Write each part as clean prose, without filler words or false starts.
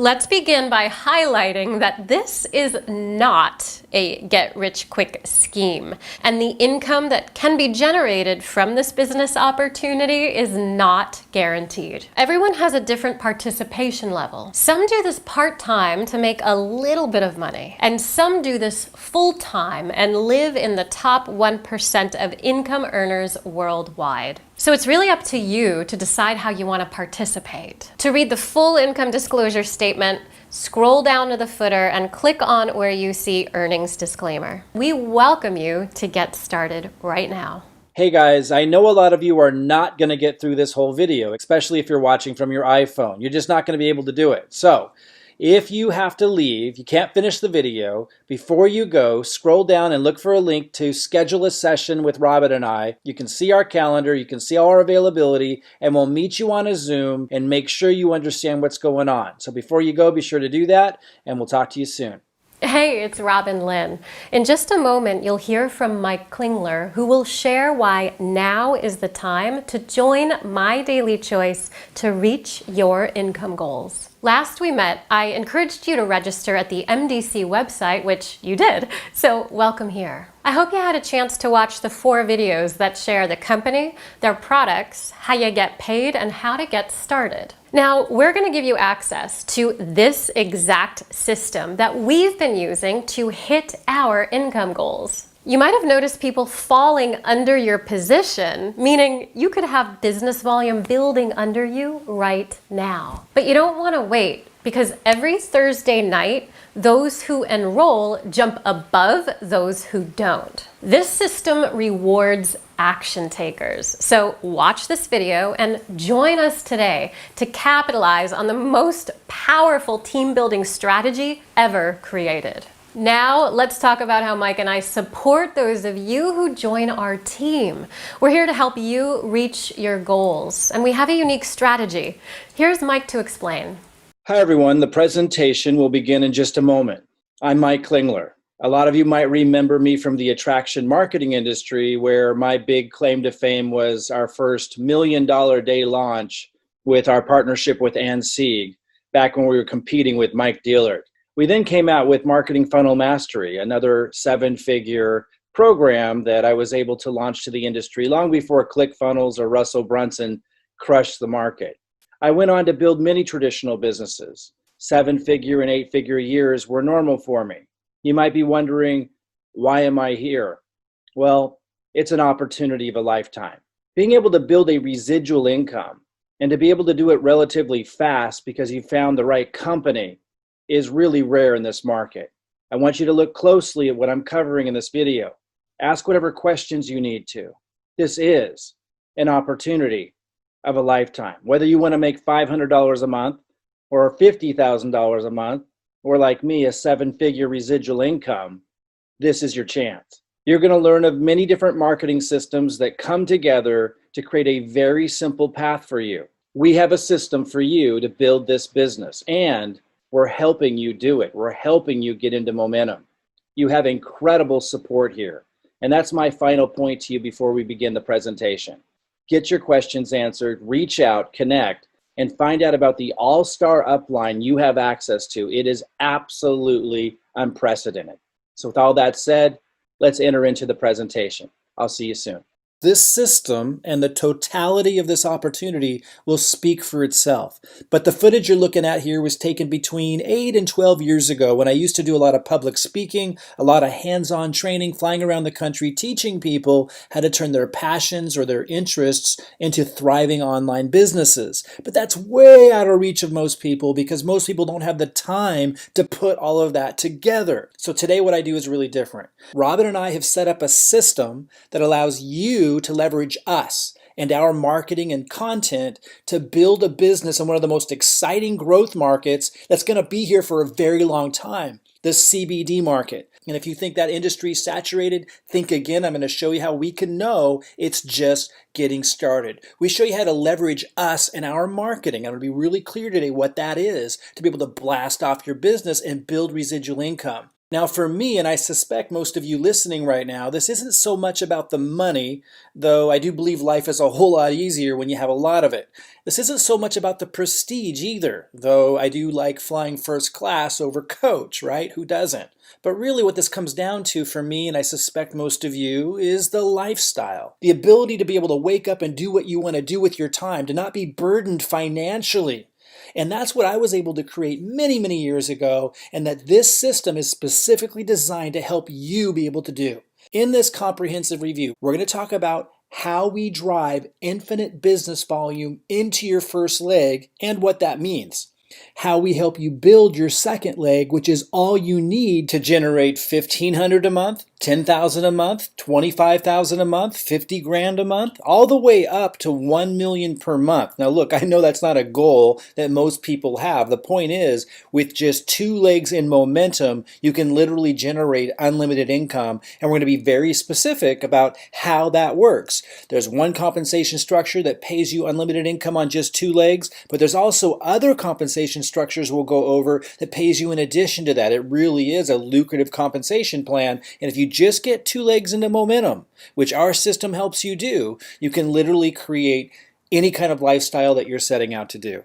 Let's begin by highlighting that this is not a get-rich-quick scheme, and the income that can be generated from this business opportunity is not guaranteed. Everyone has a different participation level. Some do this part-time to make a little bit of money, and some do this full-time and live in the top 1% of income earners worldwide. So it's really up to you to decide how you want to participate. To read the full income disclosure statement, scroll down to the footer and click on where you see earnings disclaimer. We welcome you to get started right now. Hey guys, I know a lot of you are not going to get through this whole video, especially if you're watching from your iPhone. You're just not going to be able to do it. So if you have to leave, you can't finish the video, before you go, scroll down and look for a link to schedule a session with Robin and I. You can see our calendar, you can see all our availability, and we'll meet you on a Zoom and make sure you understand what's going on. So before you go, be sure to do that, and we'll talk to you soon. Hey, it's Robin Lynn. In just a moment, you'll hear from Mike Klingler, who will share why now is the time to join MyDailyChoice to reach your income goals. Last we met, I encouraged you to register at the MDC website, which you did, so welcome here. I hope you had a chance to watch the 4 videos that share the company, their products, how you get paid, and how to get started. Now, we're going to give you access to this exact system that we've been using to hit our income goals. You might have noticed people falling under your position, meaning you could have business volume building under you right now. But you don't want to wait, because every Thursday night, those who enroll jump above those who don't. This system rewards action takers. So watch this video and join us today to capitalize on the most powerful team building strategy ever created. Now, let's talk about how Mike and I support those of you who join our team. We're here to help you reach your goals, and we have a unique strategy. Here's Mike to explain. Hi everyone, the presentation will begin in just a moment. I'm Mike Klingler. A lot of you might remember me from the attraction marketing industry, where my big claim to fame was our first $1 million day launch with our partnership with Ann Sieg, back when we were competing with Mike Dealert. We then came out with Marketing Funnel Mastery, another 7-figure program that I was able to launch to the industry long before ClickFunnels or Russell Brunson crushed the market. I went on to build many traditional businesses. 7-figure and 8-figure years were normal for me. You might be wondering, why am I here? Well, it's an opportunity of a lifetime. Being able to build a residual income and to be able to do it relatively fast because you found the right company is really rare in this market. I want you to look closely at what I'm covering in this video. Ask whatever questions you need to. This is an opportunity of a lifetime. Whether you want to make $500 a month or $50,000 a month, or like me, a 7-figure residual income, this is your chance. You're going to learn of many different marketing systems that come together to create a very simple path for you. We have a system for you to build this business, and we're helping you do it. We're helping you get into momentum. You have incredible support here. And that's my final point to you before we begin the presentation. Get your questions answered, reach out, connect, and find out about the all-star upline you have access to. It is absolutely unprecedented. So with all that said, let's enter into the presentation. I'll see you soon. This system and the totality of this opportunity will speak for itself. But the footage you're looking at here was taken between 8 and 12 years ago, when I used to do a lot of public speaking, a lot of hands-on training, flying around the country, teaching people how to turn their passions or their interests into thriving online businesses. But that's way out of reach of most people, because most people don't have the time to put all of that together. So today what I do is really different. Robin and I have set up a system that allows you to leverage us and our marketing and content to build a business in one of the most exciting growth markets that's going to be here for a very long time, the CBD market. And if you think that industry is saturated, think again. I'm going to show you how we can know it's just getting started. We show you how to leverage us and our marketing. I'm going to be really clear today what that is, to be able to blast off your business and build residual income. Now, for me, and I suspect most of you listening right now, this isn't so much about the money, though I do believe life is a whole lot easier when you have a lot of it. This isn't so much about the prestige either, though I do like flying first class over coach, right? Who doesn't? But really what this comes down to for me, and I suspect most of you, is the lifestyle. The ability to be able to wake up and do what you want to do with your time, to not be burdened financially. And that's what I was able to create many, many years ago, and that this system is specifically designed to help you be able to do. In this comprehensive review, we're going to talk about how we drive infinite business volume into your first leg and what that means. How we help you build your second leg, which is all you need to generate $1,500 a month, $10,000 a month, $25,000 a month, $50,000 a month, all the way up to $1 million per month. Now look, I know that's not a goal that most people have. The point is, with just 2 legs in momentum, you can literally generate unlimited income, and we're going to be very specific about how that works. There's one compensation structure that pays you unlimited income on just 2 legs, but there's also other compensation structures we'll go over that pays you in addition to that. It really is a lucrative compensation plan, and if you just get 2 legs into momentum, which our system helps you do, you can literally create any kind of lifestyle that you're setting out to do.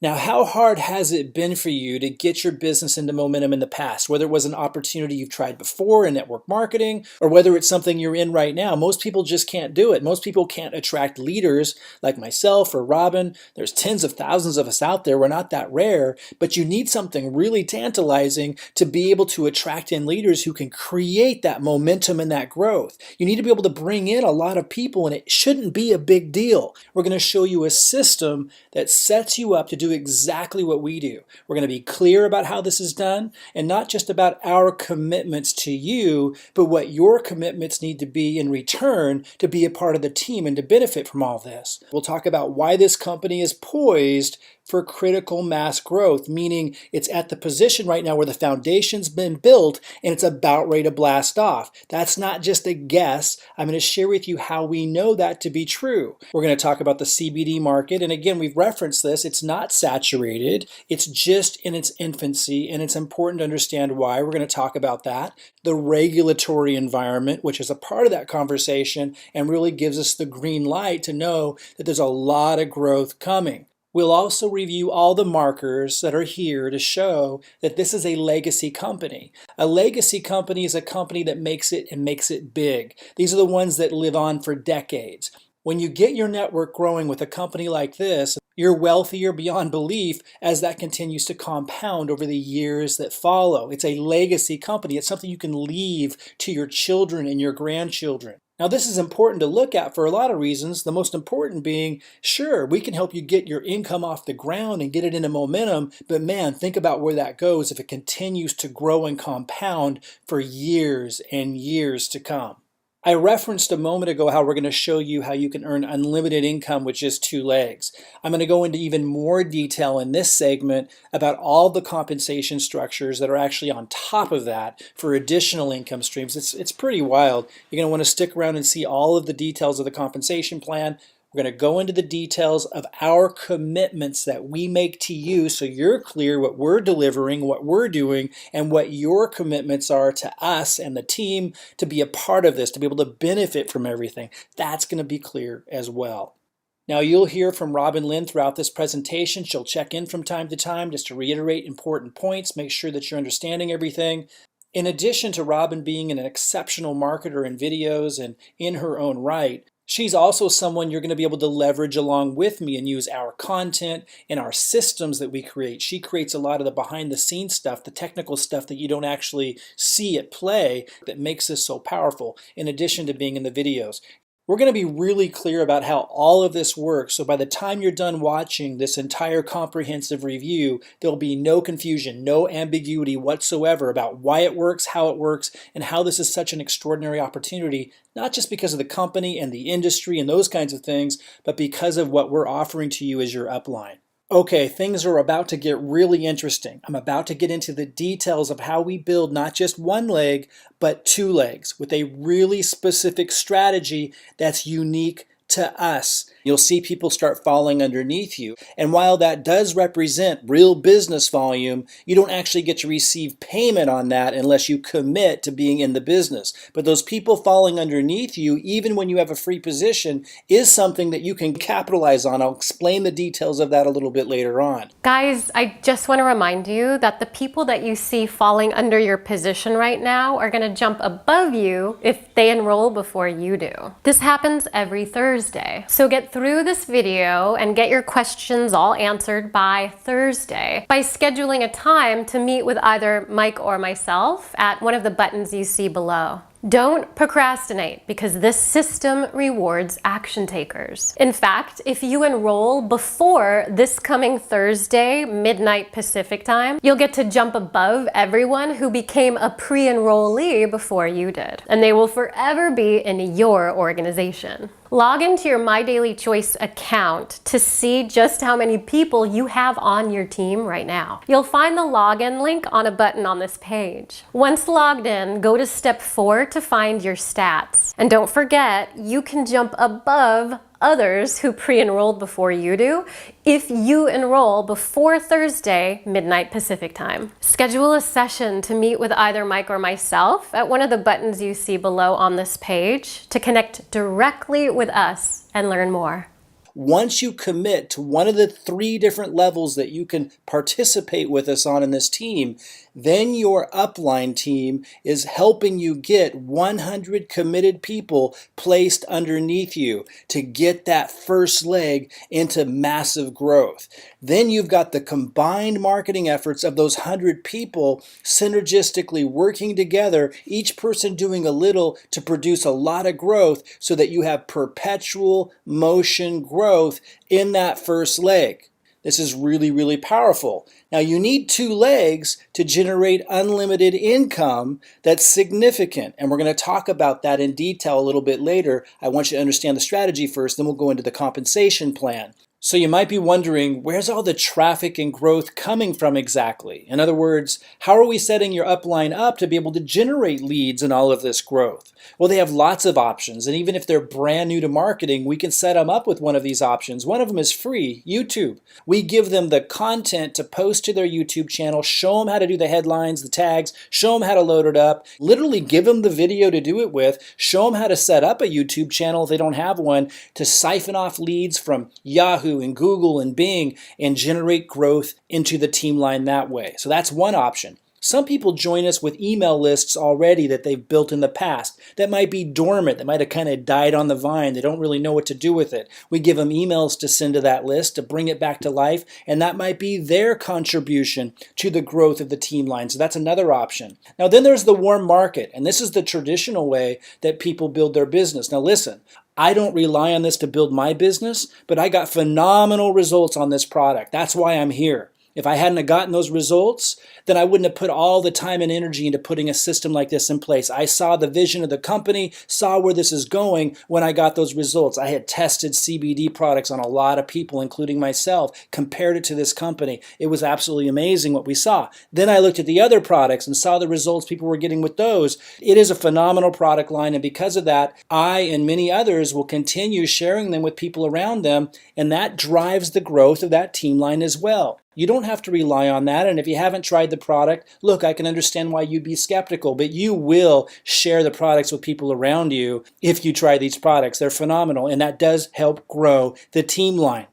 Now, how hard has it been for you to get your business into momentum in the past? Whether it was an opportunity you've tried before in network marketing, or whether it's something you're in right now, most people just can't do it. Most people can't attract leaders like myself or Robin. There's tens of thousands of us out there. We're not that rare, but you need something really tantalizing to be able to attract in leaders who can create that momentum and that growth. You need to be able to bring in a lot of people, and it shouldn't be a big deal. We're going to show you a system that sets you up to do exactly what we do. We're going to be clear about how this is done, and not just about our commitments to you, but what your commitments need to be in return to be a part of the team and to benefit from all this. We'll talk about why this company is poised for critical mass growth, meaning it's at the position right now where the foundation's been built and it's about ready to blast off. That's not just a guess. I'm going to share with you how we know that to be true. We're going to talk about the CBD market, and again, we've referenced this. It's not saturated. It's just in its infancy, and it's important to understand why. We're going to talk about that. The regulatory environment, which is a part of that conversation and really gives us the green light to know that there's a lot of growth coming. We'll also review all the markers that are here to show that this is a legacy company. A legacy company is a company that makes it and makes it big. These are the ones that live on for decades. When you get your network growing with a company like this, you're wealthier beyond belief as that continues to compound over the years that follow. It's a legacy company. It's something you can leave to your children and your grandchildren. Now, this is important to look at for a lot of reasons, the most important being, sure, we can help you get your income off the ground and get it into momentum, but man, think about where that goes if it continues to grow and compound for years and years to come. I referenced a moment ago how we're going to show you how you can earn unlimited income with just 2 legs. I'm going to go into even more detail in this segment about all the compensation structures that are actually on top of that for additional income streams. It's pretty wild. You're going to want to stick around and see all of the details of the compensation plan. We're going to go into the details of our commitments that we make to you so you're clear what we're delivering, what we're doing, and what your commitments are to us and the team to be a part of this, to be able to benefit from everything. That's going to be clear as well. Now, you'll hear from Robin Lynn throughout this presentation. She'll check in from time to time just to reiterate important points, make sure that you're understanding everything. In addition to Robin being an exceptional marketer in videos and in her own right, she's also someone you're going to be able to leverage along with me and use our content and our systems that we create. She creates a lot of the behind the scenes stuff, the technical stuff that you don't actually see at play that makes this so powerful, in addition to being in the videos. We're going to be really clear about how all of this works, so by the time you're done watching this entire comprehensive review, there'll be no confusion, no ambiguity whatsoever about why it works, and how this is such an extraordinary opportunity, not just because of the company and the industry and those kinds of things, but because of what we're offering to you as your upline. Okay, things are about to get really interesting. I'm about to get into the details of how we build not just 1 leg, but 2 legs with a really specific strategy that's unique to us. You'll see people start falling underneath you. And while that does represent real business volume, you don't actually get to receive payment on that unless you commit to being in the business. But those people falling underneath you, even when you have a free position, is something that you can capitalize on. I'll explain the details of that a little bit later on. Guys, I just want to remind you that the people that you see falling under your position right now are going to jump above you if they enroll before you do. This happens every Thursday. So get through this video and get your questions all answered by Thursday by scheduling a time to meet with either Mike or myself at one of the buttons you see below. Don't procrastinate because this system rewards action takers. In fact, if you enroll before this coming Thursday, midnight Pacific time, you'll get to jump above everyone who became a pre-enrollee before you did. And they will forever be in your organization. Log into your MyDailyChoice account to see just how many people you have on your team right now. You'll find the login link on a button on this page. Once logged in, go to step 4 to find your stats. And don't forget, you can jump above others who pre-enrolled before you do if you enroll before Thursday, midnight Pacific time. Schedule a session to meet with either Mike or myself at one of the buttons you see below on this page to connect directly with us and learn more. Once you commit to one of the 3 different levels that you can participate with us on in this team, then your upline team is helping you get 100 committed people placed underneath you to get that first leg into massive growth. Then you've got the combined marketing efforts of those 100 people synergistically working together, each person doing a little to produce a lot of growth so that you have perpetual motion growth in that first leg. This is really, really powerful. Now you need 2 legs to generate unlimited income that's significant. And we're going to talk about that in detail a little bit later. I want you to understand the strategy first, then we'll go into the compensation plan. So you might be wondering, where's all the traffic and growth coming from exactly? In other words, how are we setting your upline up to be able to generate leads and all of this growth? Well, they have lots of options. And even if they're brand new to marketing, we can set them up with one of these options. One of them is free, YouTube. We give them the content to post to their YouTube channel, show them how to do the headlines, the tags, show them how to load it up, literally give them the video to do it with, show them how to set up a YouTube channel if they don't have one, to siphon off leads from Yahoo and Google and Bing and generate growth into the team line that way. So that's one option. Some people join us with email lists already that they've built in the past that might be dormant, that might have kind of died on the vine. They don't really know what to do with it. We give them emails to send to that list to bring it back to life, and that might be their contribution to the growth of the team line. So that's another option. Now then there's the warm market, and this is the traditional way that people build their business. Now listen, I don't rely on this to build my business, but I got phenomenal results on this product. That's why I'm here. If I hadn't have gotten those results, then I wouldn't have put all the time and energy into putting a system like this in place. I saw the vision of the company, saw where this is going when I got those results. I had tested CBD products on a lot of people, including myself, compared it to this company. It was absolutely amazing what we saw. Then I looked at the other products and saw the results people were getting with those. It is a phenomenal product line, and because of that, I and many others will continue sharing them with people around them, and that drives the growth of that team line as well. You don't have to rely on that, and if you haven't tried the product, look, I can understand why you'd be skeptical, but you will share the products with people around you if you try these products. They're phenomenal, and that does help grow the team line.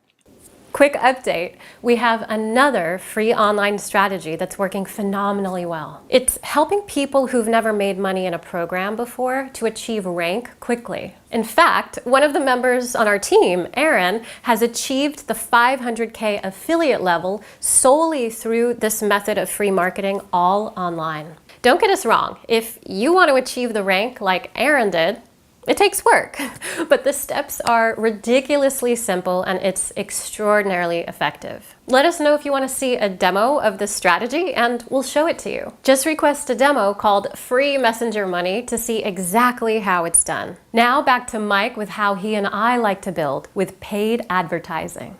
Quick update, we have another free online strategy that's working phenomenally well. It's helping people who've never made money in a program before to achieve rank quickly. In fact, one of the members on our team, Aaron, has achieved the 500K affiliate level solely through this method of free marketing all online. Don't get us wrong, if you want to achieve the rank like Aaron did, it takes work, but the steps are ridiculously simple and it's extraordinarily effective. Let us know if you want to see a demo of this strategy and we'll show it to you. Just request a demo called Free Messenger Money to see exactly how it's done. Now back to Mike with how he and I like to build with paid advertising.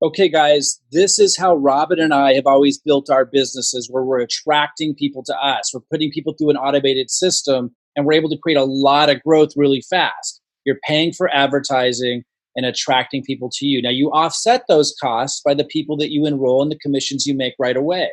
Okay, guys, this is how Robin and I have always built our businesses, where we're attracting people to us. We're putting people through an automated system, and we're able to create a lot of growth really fast. You're paying for advertising. and attracting people to you. Now, you offset those costs by the people that you enroll and the commissions you make right away.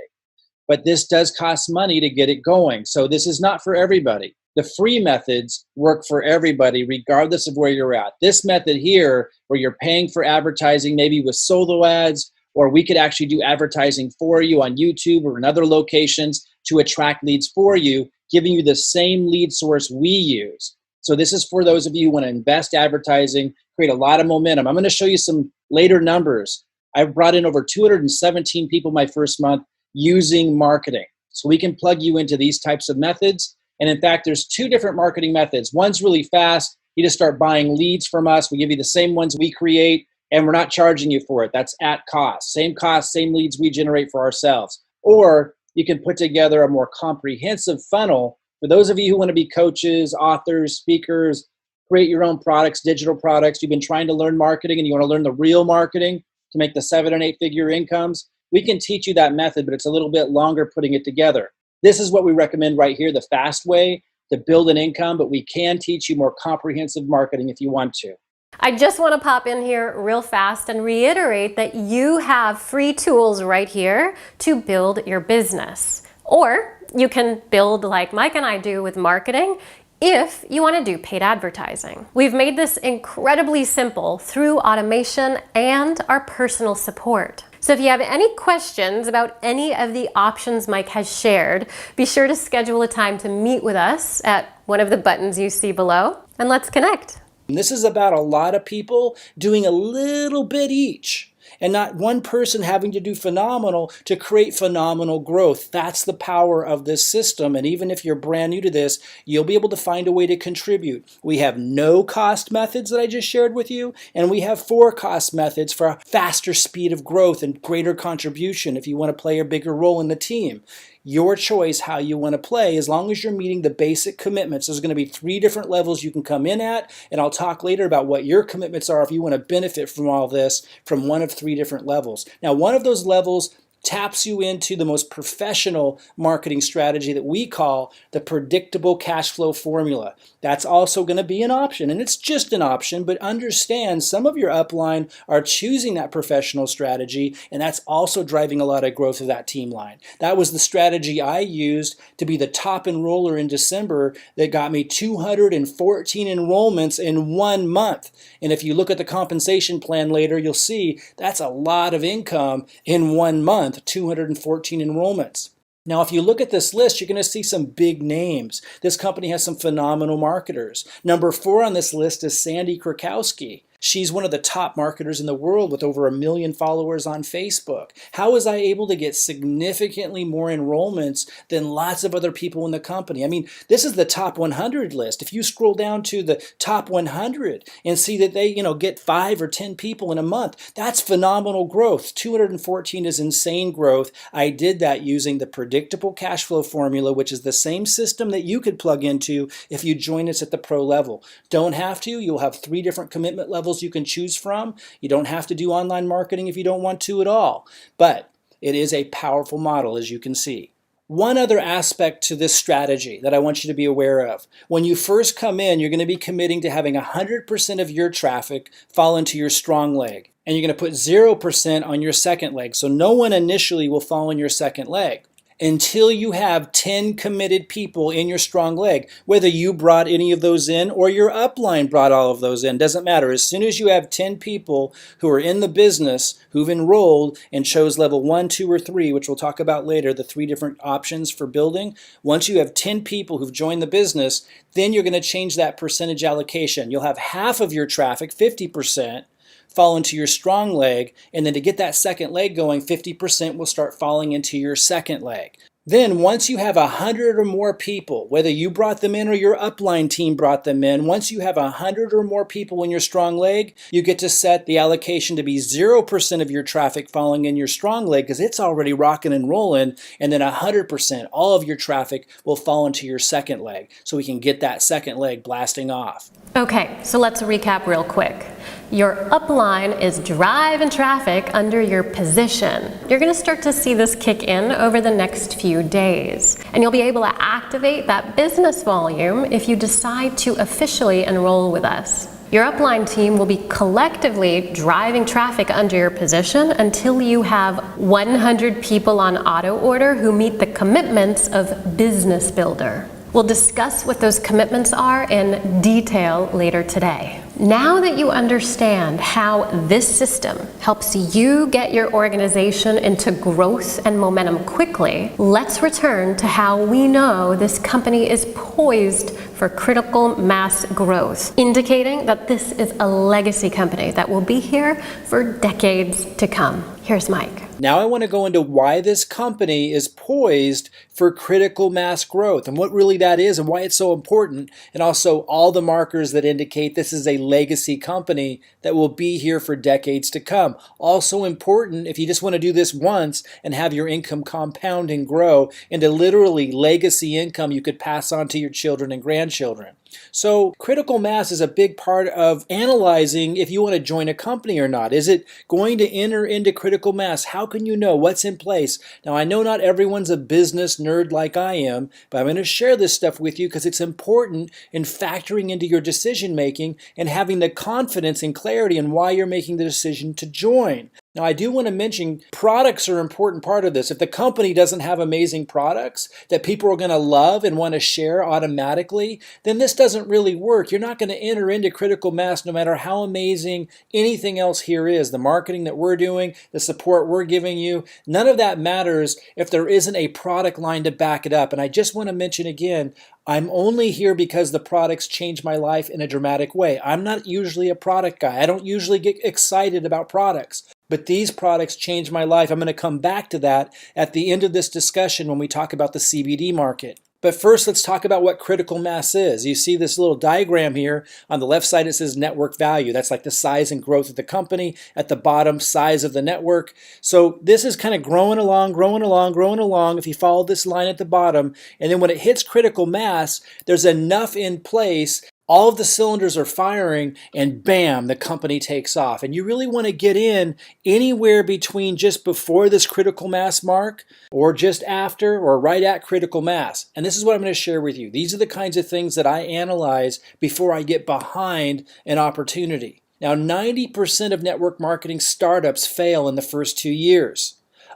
But this does cost money to get it going. So this is not for everybody. The free methods work for everybody, regardless of where you're at. This method here, where you're paying for advertising, maybe with solo ads, or we could actually do advertising for you on YouTube or in other locations to attract leads for you, giving you the same lead source we use. So this is for those of you who want to invest advertising, create a lot of momentum. I'm going to show you some later numbers. I've brought in over 217 people my first month using marketing. So we can plug you into these types of methods. And in fact, there's two different marketing methods. One's really fast. You just start buying leads from us. We give you the same ones we create, and we're not charging you for it. That's at cost, same leads we generate for ourselves. Or you can put together a more comprehensive funnel for those of you who want to be coaches, authors, speakers, create your own products, digital products. You've been trying to learn marketing and you want to learn the real marketing to make the 7 and 8 figure incomes. We can teach you that method, but it's a little bit longer putting it together. This is what we recommend right here, the fast way to build an income, but we can teach you more comprehensive marketing if you want to. I just want to pop in here real fast and reiterate that you have free tools right here to build your business. Or you can build like Mike and I do with marketing if you want to do paid advertising. We've made this incredibly simple through automation and our personal support. So if you have any questions about any of the options Mike has shared, be sure to schedule a time to meet with us at one of the buttons you see below, and let's connect. And this is about a lot of people doing a little bit each, and not one person having to do phenomenal to create phenomenal growth. That's the power of this system. And even if you're brand new to this, you'll be able to find a way to contribute. We have no cost methods that I just shared with you, and we have 4 cost methods for a faster speed of growth and greater contribution if you want to play a bigger role in the team. Your choice how you want to play, as long as you're meeting the basic commitments. There's going to be 3 different levels you can come in at, and I'll talk later about what your commitments are if you want to benefit from all this from one of 3 different levels. Now, one of those levels taps you into the most professional marketing strategy that we call the predictable cash flow formula. That's also going to be an option, and it's just an option, but understand some of your upline are choosing that professional strategy, and that's also driving a lot of growth of that team line. That was the strategy I used to be the top enroller in December that got me 214 enrollments in 1 month. And if you look at the compensation plan later, you'll see that's a lot of income in 1 month, 214 enrollments. Now, if you look at this list, you're going to see some big names. This company has some phenomenal marketers. Number 4 on this list is Sandy Krakowski. She's one of the top marketers in the world with over 1 million followers on Facebook. How was I able to get significantly more enrollments than lots of other people in the company? I mean, this is the top 100 list. If you scroll down to the top 100 and see that they, get 5 or 10 people in a month, that's phenomenal growth. 214 is insane growth. I did that using the predictable cash flow formula, which is the same system that you could plug into if you join us at the pro level. Don't have to. You'll have 3 different commitment levels you can choose from. You don't have to do online marketing if you don't want to at all, but it is a powerful model, as you can see. One other aspect to this strategy that I want you to be aware of. When you first come in, you're going to be committing to having 100% of your traffic fall into your strong leg, and you're going to put 0% on your second leg. So no one initially will fall in your second leg until you have 10 committed people in your strong leg. Whether you brought any of those in or your upline brought all of those in, doesn't matter. As soon as you have 10 people who are in the business, who've enrolled and chose level 1, 2, or 3, which we'll talk about later, the 3 different options for building. Once you have 10 people who've joined the business, then you're going to change that percentage allocation. You'll have half of your traffic, 50%, fall into your strong leg, and then to get that second leg going, 50% will start falling into your second leg. Then once you have 100 or more people, whether you brought them in or your upline team brought them in, once you have 100 or more people in your strong leg, you get to set the allocation to be 0% of your traffic falling in your strong leg because it's already rocking and rolling, and then 100%, all of your traffic will fall into your second leg so we can get that second leg blasting off. Okay, so let's recap real quick. Your upline is driving traffic under your position. You're going to start to see this kick in over the next few days, and you'll be able to activate that business volume if you decide to officially enroll with us. Your upline team will be collectively driving traffic under your position until you have 100 people on auto order who meet the commitments of Business Builder. We'll discuss what those commitments are in detail later today. Now that you understand how this system helps you get your organization into growth and momentum quickly, let's return to how we know this company is poised for critical mass growth, indicating that this is a legacy company that will be here for decades to come. Here's Mike. Now I want to go into why this company is poised for critical mass growth and what really that is and why it's so important, and also all the markers that indicate this is a legacy company that will be here for decades to come. Also important if you just want to do this once and have your income compound and grow into literally legacy income you could pass on to your children and grandchildren. So critical mass is a big part of analyzing if you want to join a company or not. Is it going to enter into critical mass? How can you know what's in place? Now, I know not everyone's a business nerd like I am, but I'm going to share this stuff with you because it's important in factoring into your decision making and having the confidence and clarity in why you're making the decision to join. Now, I do want to mention products are an important part of this. If the company doesn't have amazing products that people are going to love and want to share automatically, then this doesn't really work. You're not going to enter into critical mass no matter how amazing anything else here is. The marketing that we're doing, the support we're giving you, none of that matters if there isn't a product line to back it up. And I just want to mention again, I'm only here because the products change my life in a dramatic way. I'm not usually a product guy. I don't usually get excited about products. But these products changed my life. I'm going to come back to that at the end of this discussion when we talk about the CBD market. But first, let's talk about what critical mass is. You see this little diagram here. On the left side, it says network value. That's like the size and growth of the company. At the bottom, size of the network. So this is kind of growing along, growing along, growing along. If you follow this line at the bottom, and then when it hits critical mass, there's enough in place. All of the cylinders are firing and bam, the company takes off. And you really want to get in anywhere between just before this critical mass mark or just after or right at critical mass. And this is what I'm going to share with you. These are the kinds of things that I analyze before I get behind an opportunity. Now, 90% of network marketing startups fail in the first 2 years.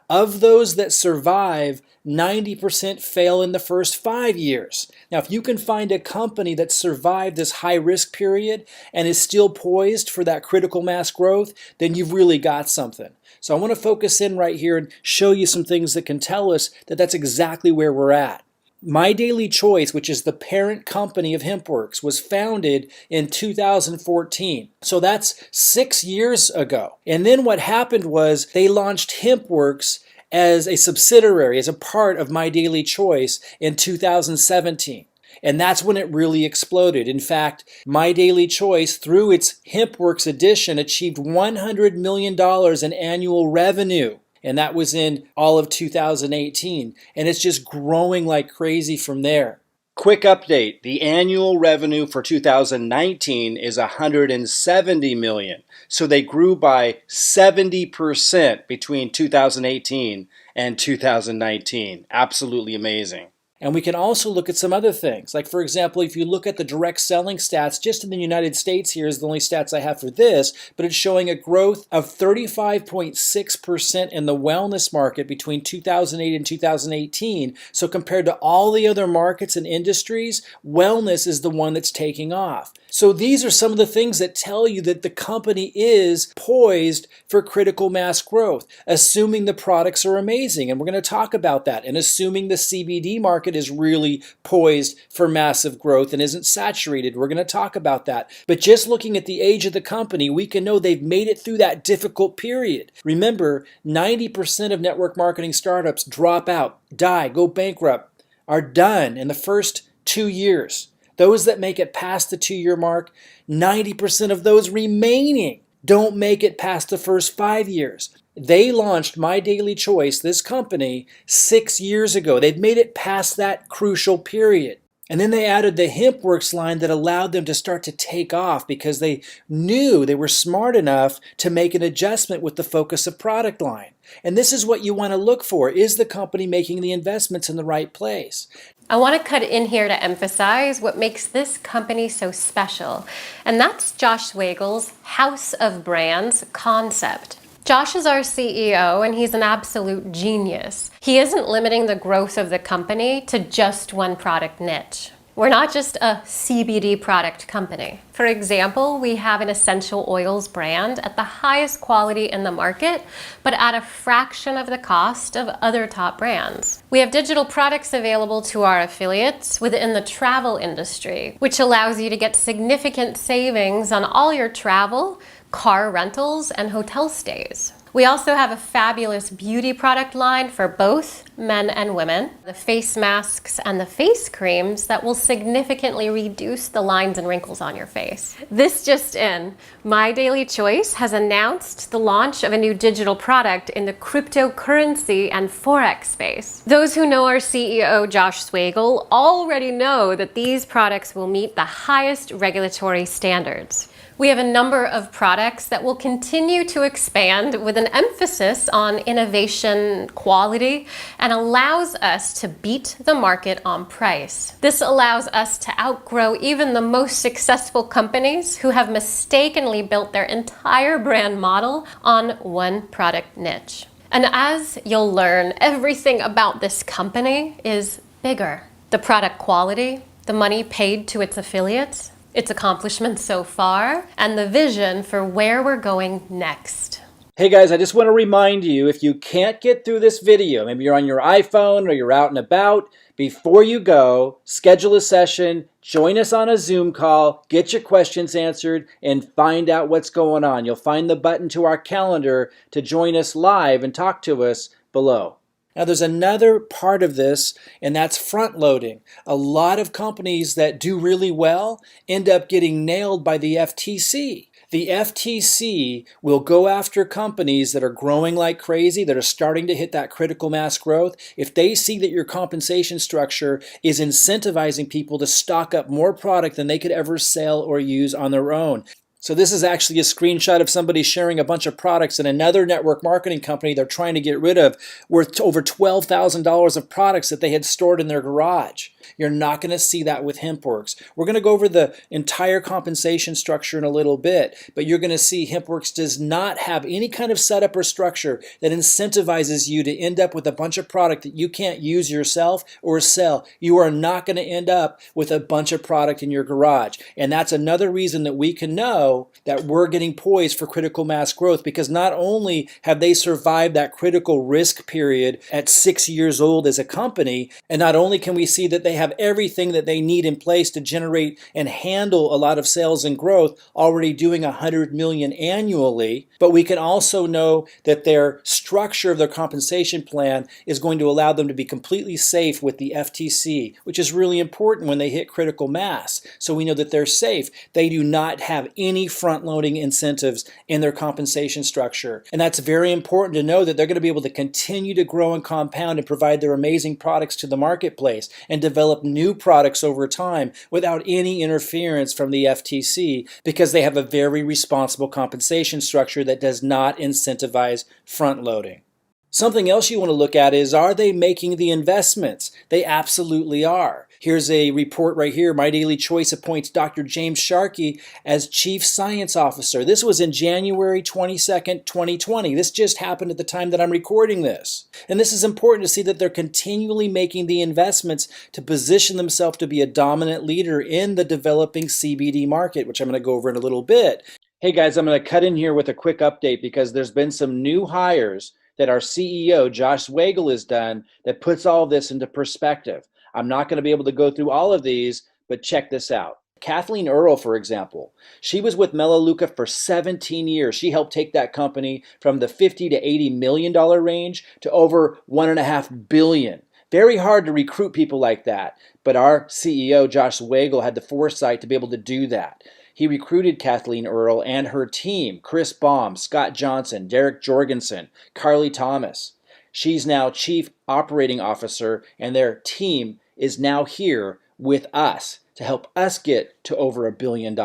Of those that survive, 90% fail in the first 5 years. Now, if you can find a company that survived this high risk period and is still poised for that critical mass growth, then you've really got something. So I want to focus in right here and show you some things that can tell us that that's exactly where we're at. MyDailyChoice, which is the parent company of Hempworx, was founded in 2014. So that's 6 years ago. And then what happened was they launched Hempworx as a subsidiary, as a part of MyDailyChoice in 2017. And that's when it really exploded. In fact, MyDailyChoice, through its Hempworx edition, achieved $100 million in annual revenue. And that was in all of 2018. And it's just growing like crazy from there. Quick update. The annual revenue for 2019 is $170 million. So they grew by 70% between 2018 and 2019. Absolutely amazing. And we can also look at some other things. Like, for example, if you look at the direct selling stats, just in the United States here is the only stats I have for this, but it's showing a growth of 35.6% in the wellness market between 2008 and 2018. So compared to all the other markets and industries, wellness is the one that's taking off. So these are some of the things that tell you that the company is poised for critical mass growth, assuming the products are amazing. And we're going to talk about that. And assuming the CBD market is really poised for massive growth and isn't saturated. We're going to talk about that. But just looking at the age of the company, we can know they've made it through that difficult period. Remember, 90% of network marketing startups drop out, die, go bankrupt, are done in the first 2 years. Those that make it past the 2-year mark, 90% of those remaining don't make it past the first 5 years. They launched MyDailyChoice, this company, 6 years ago. They've made it past that crucial period. And then they added the Hempworx line that allowed them to start to take off because they knew they were smart enough to make an adjustment with the focus of product line. And this is what you want to look for. Is the company making the investments in the right place? I want to cut in here to emphasize what makes this company so special, and that's Josh Weigel's House of Brands concept. Josh is our CEO, and he's an absolute genius. He isn't limiting the growth of the company to just one product niche. We're not just a CBD product company. For example, we have an essential oils brand at the highest quality in the market, but at a fraction of the cost of other top brands. We have digital products available to our affiliates within the travel industry, which allows you to get significant savings on all your travel, car rentals, and hotel stays. We also have a fabulous beauty product line for both men and women, the face masks and the face creams that will significantly reduce the lines and wrinkles on your face. This just in, MyDailyChoice has announced the launch of a new digital product in the cryptocurrency and Forex space. Those who know our CEO, Josh Weigel, already know that these products will meet the highest regulatory standards. We have a number of products that will continue to expand with an emphasis on innovation, quality, and allows us to beat the market on price. This allows us to outgrow even the most successful companies who have mistakenly built their entire brand model on one product niche. And as you'll learn, everything about this company is bigger. The product quality, the money paid to its affiliates, its accomplishments so far, and the vision for where we're going next. Hey guys, I just want to remind you, if you can't get through this video, maybe you're on your iPhone or you're out and about, before you go, schedule a session, join us on a Zoom call, get your questions answered, and find out what's going on. You'll find the button to our calendar to join us live and talk to us below. Now, there's another part of this, and that's front loading. A lot of companies that do really well end up getting nailed by the FTC. The FTC will go after companies that are growing like crazy, that are starting to hit that critical mass growth. If they see that your compensation structure is incentivizing people to stock up more product than they could ever sell or use on their own. So this is actually a screenshot of somebody sharing a bunch of products in another network marketing company they're trying to get rid of, worth over $12,000 of products that they had stored in their garage. You're not going to see that with Hempworx. We're going to go over the entire compensation structure in a little bit, but you're going to see Hempworx does not have any kind of setup or structure that incentivizes you to end up with a bunch of product that you can't use yourself or sell. You are not going to end up with a bunch of product in your garage. And that's another reason that we can know that we're getting poised for critical mass growth, because not only have they survived that critical risk period at 6 years old as a company, and not only can we see that they have everything that they need in place to generate and handle a lot of sales and growth, already doing 100 million annually, but we can also know that their structure of their compensation plan is going to allow them to be completely safe with the FTC, which is really important when they hit critical mass. So we know that they're safe. They do not have any front-loading incentives in their compensation structure. And that's very important to know, that they're going to be able to continue to grow and compound and provide their amazing products to the marketplace and develop new products over time without any interference from the FTC, because they have a very responsible compensation structure that does not incentivize front-loading. Something else you want to look at is, are they making the investments? They absolutely are. Here's a report right here. MyDailyChoice appoints Dr. James Sharkey as Chief Science Officer. This was in January 22nd, 2020. This just happened at the time that I'm recording this. And this is important to see that they're continually making the investments to position themselves to be a dominant leader in the developing CBD market, which I'm going to go over in a little bit. Hey guys, I'm going to cut in here with a quick update, because there's been some new hires that our CEO, Josh Weigel, has done that puts all this into perspective. I'm not going to be able to go through all of these, but check this out. Kathleen Earle, for example, she was with Melaleuca for 17 years. She helped take that company from the $50 to $80 million range to over $1.5 billion. Very hard to recruit people like that, but our CEO, Josh Weigel, had the foresight to be able to do that. He recruited Kathleen Earle and her team, Chris Baum, Scott Johnson, Derek Jorgensen, Carly Thomas. She's now Chief Operating Officer, and their team is now here with us to help us get to over $1 billion.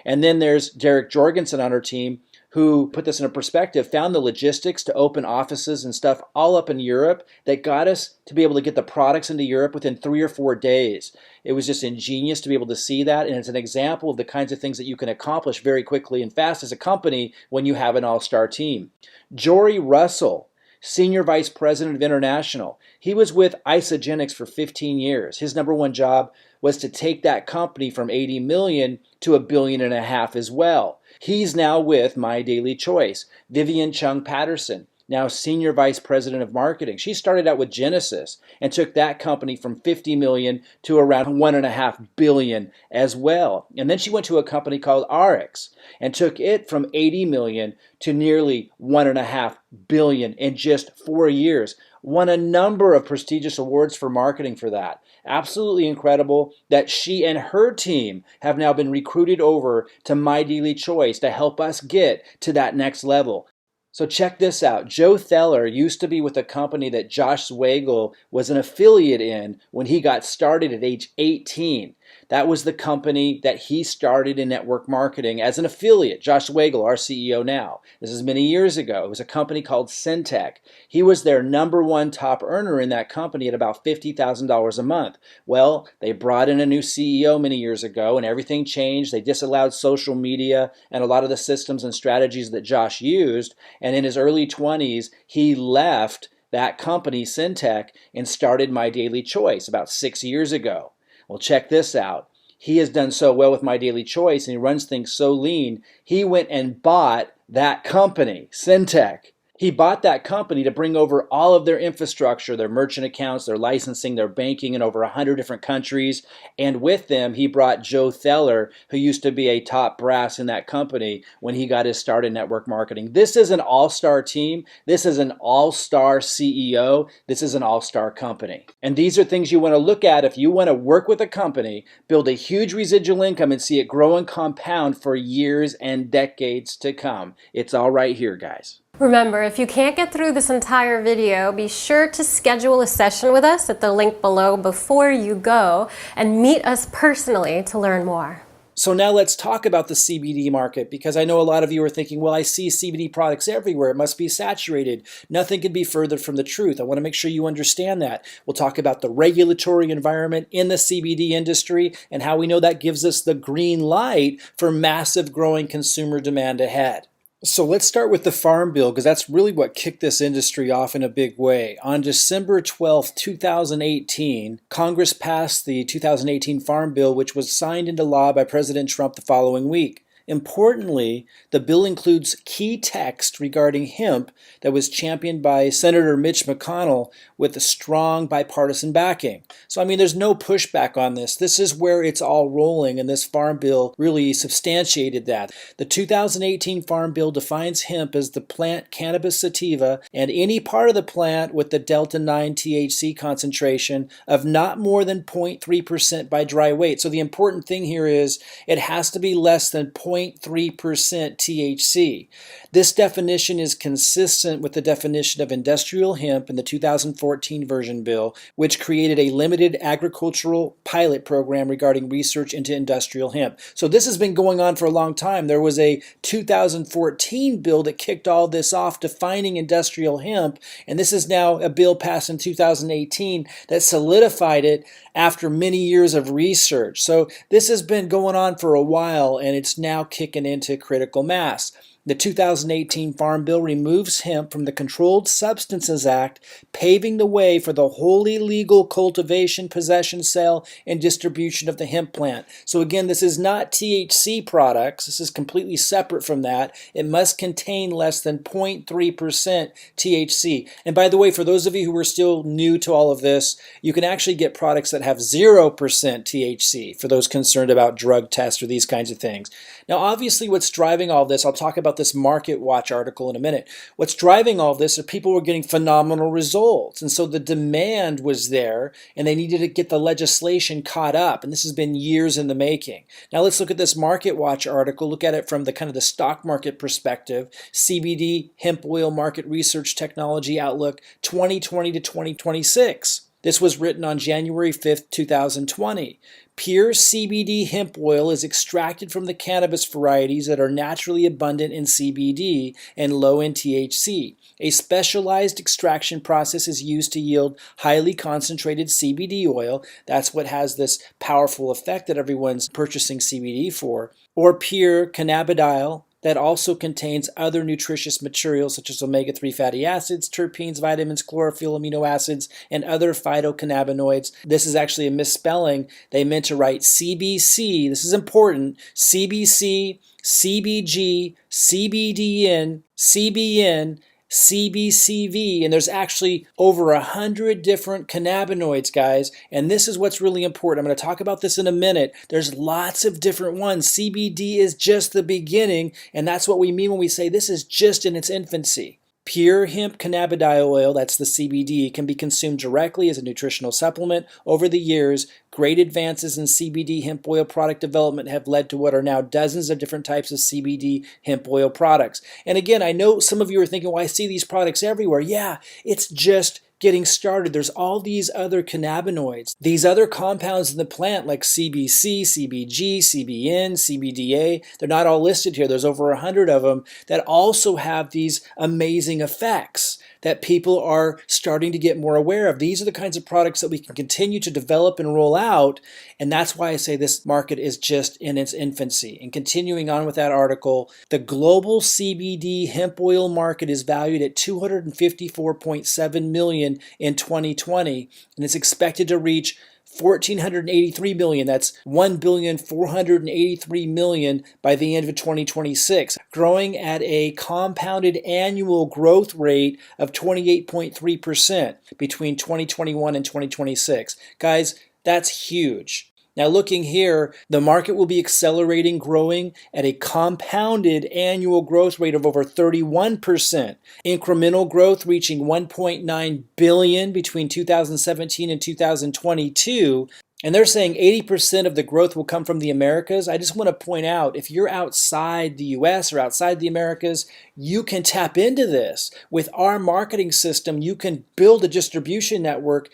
And then there's Derek Jorgensen on our team, who put this in a perspective, found the logistics to open offices and stuff all up in Europe that got us to be able to get the products into Europe within 3 or 4 days. It was just ingenious to be able to see that, and it's an example of the kinds of things that you can accomplish very quickly and fast as a company when you have an all-star team. Jory Russell, Senior Vice President of International. He was with Isagenix for 15 years. His number one job was to take that company from 80 million to $1.5 billion as well. He's now with MyDailyChoice. Vivian Chung Patterson, now Senior Vice President of Marketing. She started out with Genesis and took that company from 50 million to around $1.5 billion as well. And then she went to a company called RX and took it from 80 million to nearly $1.5 billion in just 4 years. Won a number of prestigious awards for marketing for that. Absolutely incredible that she and her team have now been recruited over to MyDailyChoice to help us get to that next level. So check this out. Joe Theller used to be with a company that Josh Swagel was an affiliate in when he got started at age 18. That was the company that he started in network marketing as an affiliate. Josh Swagel, our CEO now. This is many years ago. It was a company called Syntech. He was their number one top earner in that company at about $50,000 a month. Well, they brought in a new CEO many years ago and everything changed. They disallowed social media and a lot of the systems and strategies that Josh used. And in his early 20s, he left that company, Syntech, and started MyDailyChoice about 6 years ago. Well, check this out. He has done so well with MyDailyChoice, and he runs things so lean, he went and bought that company, Syntech. He bought that company to bring over all of their infrastructure, their merchant accounts, their licensing, their banking in over 100 different countries. And with them, he brought Joe Theller, who used to be a top brass in that company when he got his start in network marketing. This is an all-star team. This is an all-star CEO. This is an all-star company. And these are things you want to look at if you want to work with a company, build a huge residual income, and see it grow and compound for years and decades to come. It's all right here, guys. Remember, if you can't get through this entire video, be sure to schedule a session with us at the link below before you go and meet us personally to learn more. So now let's talk about the CBD market, because I know a lot of you are thinking, well, I see CBD products everywhere. It must be saturated. Nothing could be further from the truth. I want to make sure you understand that. We'll talk about the regulatory environment in the CBD industry and how we know that gives us the green light for massive growing consumer demand ahead. So let's start with the Farm Bill, because that's really what kicked this industry off in a big way. On December 12, 2018, Congress passed the 2018 Farm Bill, which was signed into law by President Trump the following week. Importantly, the bill includes key text regarding hemp that was championed by Senator Mitch McConnell with a strong bipartisan backing. So, I mean, there's no pushback on this. This is where it's all rolling, and this Farm Bill really substantiated that. The 2018 Farm Bill defines hemp as the plant cannabis sativa and any part of the plant with the delta-9 THC concentration of not more than 0.3% by dry weight. So the important thing here is it has to be less than 0.3% THC. This definition is consistent with the definition of industrial hemp in the 2014 version bill, which created a limited agricultural pilot program regarding research into industrial hemp. So this has been going on for a long time. There was a 2014 bill that kicked all this off, defining industrial hemp, and this is now a bill passed in 2018 that solidified it after many years of research. So this has been going on for a while, and it's now kicking into critical mass. The 2018 Farm Bill removes hemp from the Controlled Substances Act, paving the way for the wholly legal cultivation, possession, sale, and distribution of the hemp plant. So again, this is not THC products. This is completely separate from that. It must contain less than 0.3% THC. And by the way, for those of you who are still new to all of this, you can actually get products that have 0% THC for those concerned about drug tests or these kinds of things. Now, obviously, what's driving all this, I'll talk about this Market Watch article in a minute. What's driving all this are people were getting phenomenal results. And so the demand was there, and they needed to get the legislation caught up. And this has been years in the making. Now let's look at this Market Watch article, look at it from the kind of the stock market perspective. CBD, hemp oil market research technology outlook 2020 to 2026. This was written on January 5th, 2020. Pure CBD hemp oil is extracted from the cannabis varieties that are naturally abundant in CBD and low in THC. A specialized extraction process is used to yield highly concentrated CBD oil. That's what has this powerful effect that everyone's purchasing CBD for. Or pure cannabidiol that also contains other nutritious materials such as omega-3 fatty acids, terpenes, vitamins, chlorophyll, amino acids, and other phytocannabinoids. This is actually a misspelling. They meant to write CBC. This is important. CBC, CBG, CBDN, CBN, CBCV, and there's actually over 100 different cannabinoids, guys, and this is what's really important. I'm going to talk about this in a minute. There's lots of different ones. CBD is just the beginning, and that's what we mean when we say this is just in its infancy. Pure hemp cannabidiol oil, that's the CBD, can be consumed directly as a nutritional supplement. Over the years, great advances in CBD hemp oil product development have led to what are now dozens of different types of CBD hemp oil products. And again, I know some of you are thinking, well, I see these products everywhere. Yeah, it's just getting started. There's all these other cannabinoids, these other compounds in the plant like CBC, CBG, CBN, CBDA. They're not all listed here. There's over 100 of them that also have these amazing effects that people are starting to get more aware of. These are the kinds of products that we can continue to develop and roll out, and that's why I say this market is just in its infancy. And continuing on with that article, the global CBD hemp oil market is valued at $254.7 million in 2020, and it's expected to reach $1,483 million. That's $1,483 million by the end of 2026, growing at a compounded annual growth rate of 28.3% between 2021 and 2026. Guys, that's huge. Now looking here, the market will be accelerating, growing at a compounded annual growth rate of over 31%. Incremental growth reaching $1.9 billion between 2017 and 2022. And they're saying 80% of the growth will come from the Americas. I just want to point out, if you're outside the US or outside the Americas, you can tap into this. With our marketing system, you can build a distribution network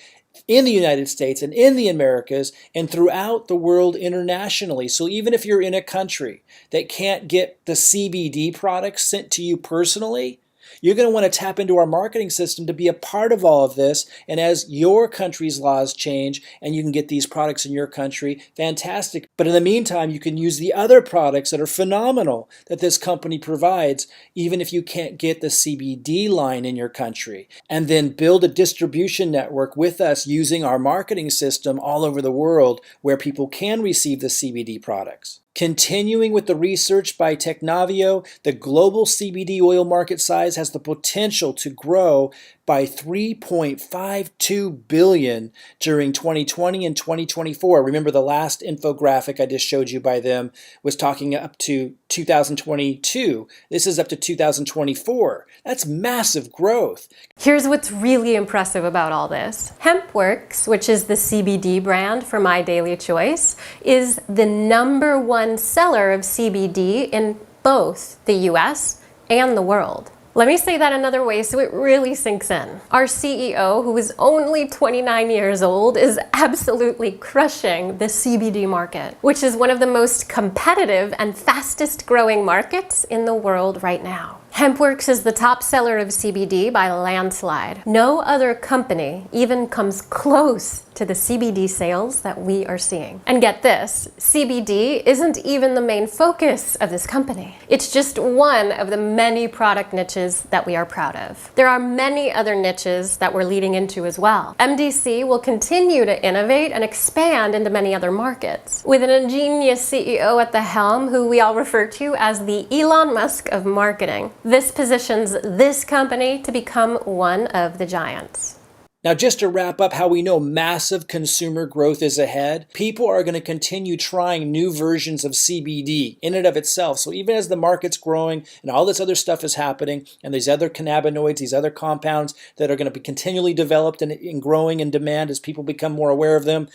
in the United States and in the Americas and throughout the world internationally. So even if you're in a country that can't get the CBD products sent to you personally, you're going to want to tap into our marketing system to be a part of all of this. And as your country's laws change and you can get these products in your country, fantastic. But in the meantime, you can use the other products that are phenomenal that this company provides, even if you can't get the CBD line in your country. And then build a distribution network with us using our marketing system all over the world where people can receive the CBD products. Continuing with the research by Technavio, the global CBD oil market size has the potential to grow by $3.52 billion during 2020 and 2024. Remember, the last infographic I just showed you by them was talking up to 2022. This is up to 2024. That's massive growth. Here's what's really impressive about all this. Hempworx, which is the CBD brand for MyDailyChoice, is the #1 seller of CBD in both the US and the world. Let me say that another way so it really sinks in. Our CEO, who is only 29 years old, is absolutely crushing the CBD market, which is one of the most competitive and fastest growing markets in the world right now. Hempworx is the top seller of CBD by a landslide. No other company even comes close to the CBD sales that we are seeing. And get this, CBD isn't even the main focus of this company. It's just one of the many product niches that we are proud of. There are many other niches that we're leading into as well. MDC will continue to innovate and expand into many other markets, with an ingenious CEO at the helm who we all refer to as the Elon Musk of marketing. This positions this company to become one of the giants. Now, just to wrap up how we know massive consumer growth is ahead, people are going to continue trying new versions of CBD in and of itself. So even as the market's growing and all this other stuff is happening, and these other cannabinoids, these other compounds that are going to be continually developed and growing in demand as people become more aware of them,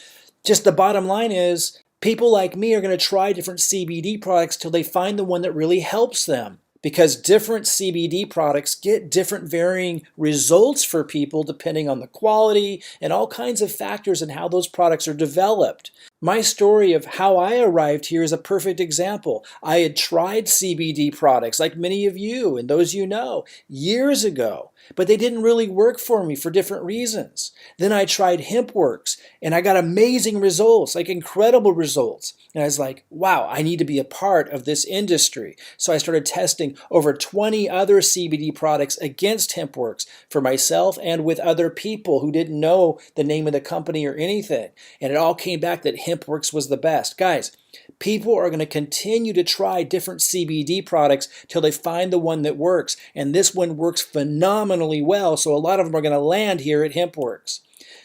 just the bottom line is people like me are going to try different CBD products till they find the one that really helps them. because different CBD products get different varying results for people depending on the quality and all kinds of factors and how those products are developed. My story of how I arrived here is a perfect example. I had tried CBD products like many of you and those you know years ago, but they didn't really work for me for different reasons. Then I tried Hempworx and I got amazing results, like incredible results. And I was like, wow, I need to be a part of this industry. So I started testing over 20 other CBD products against Hempworx for myself and with other people who didn't know the name of the company or anything. And it all came back that Hempworx was the best. Guys, people are going to continue to try different CBD products till they find the one that works. And this one works phenomenally well, so a lot of them are going to land here at Hempworx.